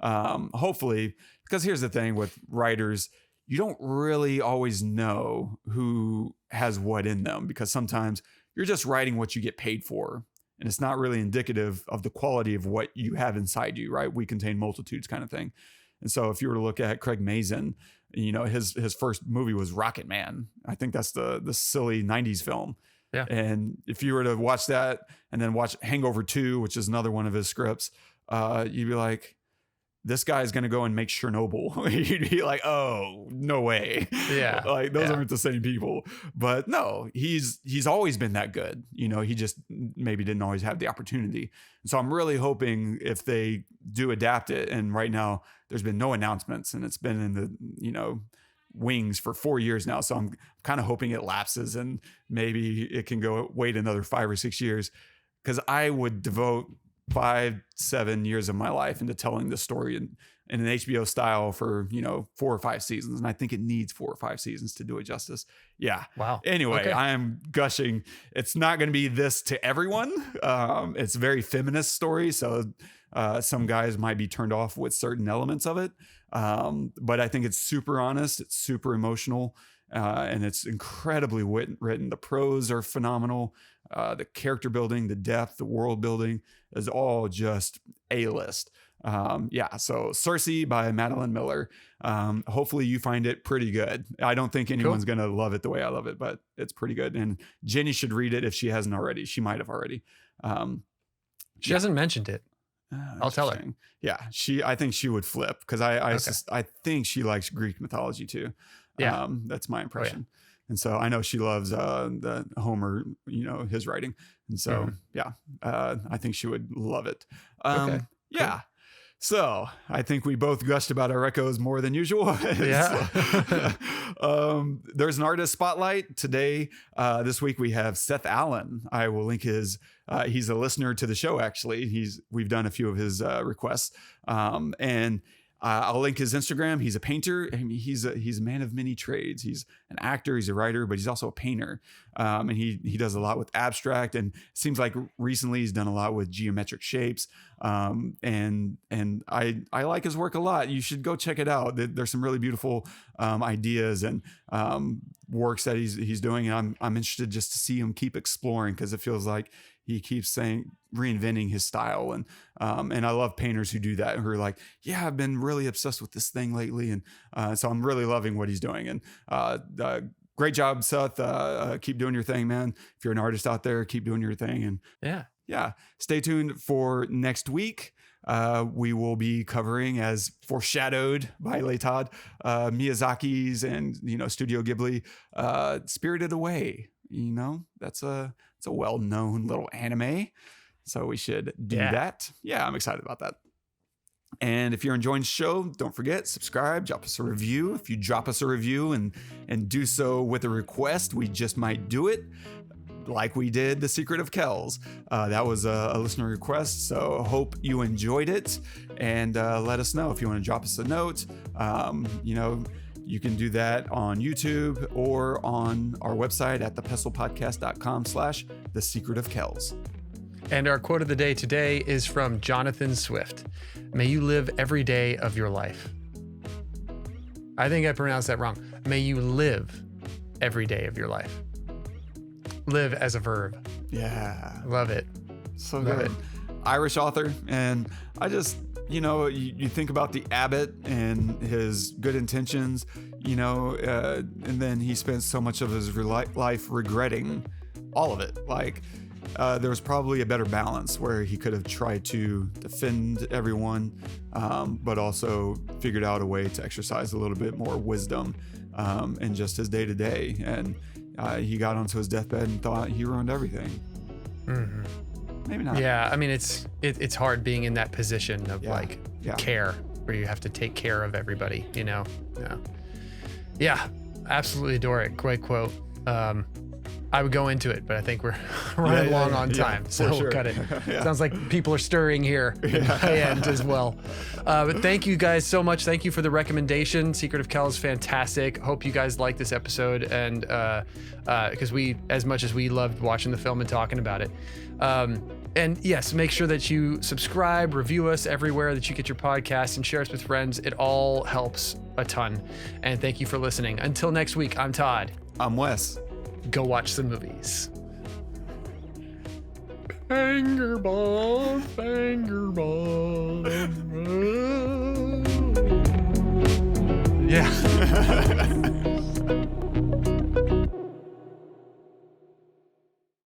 Hopefully, because here's the thing with writers, you don't really always know who has what in them because sometimes you're just writing what you get paid for. And it's not really indicative of the quality of what you have inside you, right? We contain multitudes kind of thing. And so if you were to look at Craig Mazin, you know, his first movie was Rocket Man. I think that's the silly 90s film. Yeah. And if you were to watch that and then watch Hangover 2, which is another one of his scripts, you'd be like, this guy's going to go and make Chernobyl. You'd be like, oh, no way. Yeah. Like those aren't the same people. But no, he's always been that good. You know, he just maybe didn't always have the opportunity. So I'm really hoping if they do adapt it, and right now there's been no announcements and it's been in the, you know, wings for 4 years now. So I'm kind of hoping it lapses and maybe it can go wait another 5 or 6 years, because I would devote 5-7 years of my life into telling this story in an HBO style for, you know, 4 or 5 seasons. And I think it needs 4 or 5 seasons to do it justice. Yeah. Wow. Anyway, Okay. I am gushing. It's not going to be this to everyone. It's a very feminist story. So some guys might be turned off with certain elements of it. But I think it's super honest. It's super emotional. And it's incredibly written. The prose are phenomenal. The character building, the depth, the world building is all just A-list. So Circe by Madeline Miller. Hopefully you find it pretty good. I don't think anyone's going to love it the way I love it, but it's pretty good. And Jenny should read it if she hasn't already. She might have already. She hasn't mentioned it. I'll tell her. Yeah, I think she would flip because I think she likes Greek mythology too. Yeah. That's my impression. Oh, yeah. And so I know she loves the Homer, you know, his writing. And so, I think she would love it. Yeah. Cool. So I think we both gushed about our recos more than usual. Yeah. There's an artist spotlight today. This week we have Seth Allen. I will link his, he's a listener to the show. Actually, we've done a few of his requests. And I'll link his Instagram. He's a painter. I mean, he's a man of many trades. He's an actor, he's a writer, but he's also a painter. And he does a lot with abstract, and it seems like recently he's done a lot with geometric shapes. And I like his work a lot. You should go check it out. There's some really beautiful ideas and works that he's doing. And I'm interested just to see him keep exploring, because it feels like he keeps reinventing his style. And I love painters who do that, who are like, yeah, I've been really obsessed with this thing lately. And so I'm really loving what he's doing. And great job, Seth. Keep doing your thing, man. If you're an artist out there, keep doing your thing. And yeah. Stay tuned for next week. We will be covering, as foreshadowed by Todd, Miyazaki's and, you know, Studio Ghibli, Spirited Away. You know, it's a well-known little anime. So we should do that. Yeah, I'm excited about that. And if you're enjoying the show, don't forget, subscribe, drop us a review. If you drop us a review and do so with a request, we just might do it, like we did The Secret of Kells. That was a listener request, so hope you enjoyed it. And let us know if you want to drop us a note. You know, you can do that on YouTube or on our website at thepestlepodcast.com/The Secret of Kells. And our quote of the day today is from Jonathan Swift. May you live every day of your life. I think I pronounced that wrong. May you live every day of your life. Live as a verb. Yeah. Love it. So Love good. it. Irish author. And I just, you think about the Abbot and his good intentions, and then he spends so much of his life regretting all of it. Like, there was probably a better balance where he could have tried to defend everyone, but also figured out a way to exercise a little bit more wisdom in just his day-to-day. And he got onto his deathbed and thought he ruined everything. Mm-hmm. Maybe not. Yeah, I mean, it's hard being in that position of care, where you have to take care of everybody, Yeah, absolutely adore it. Great quote. I would go into it, but I think we're running long on time, so we'll cut it. Sounds like people are stirring here in my end as well. But thank you guys so much. Thank you for the recommendation. Secret of Kells, fantastic. Hope you guys like this episode, and because as much as we loved watching the film and talking about it. And yes, make sure that you subscribe, review us everywhere that you get your podcast, and share us with friends. It all helps a ton. And thank you for listening. Until next week, I'm Todd. I'm Wes. Go watch some movies. Pangur Ban, Pangur Ban. Yeah.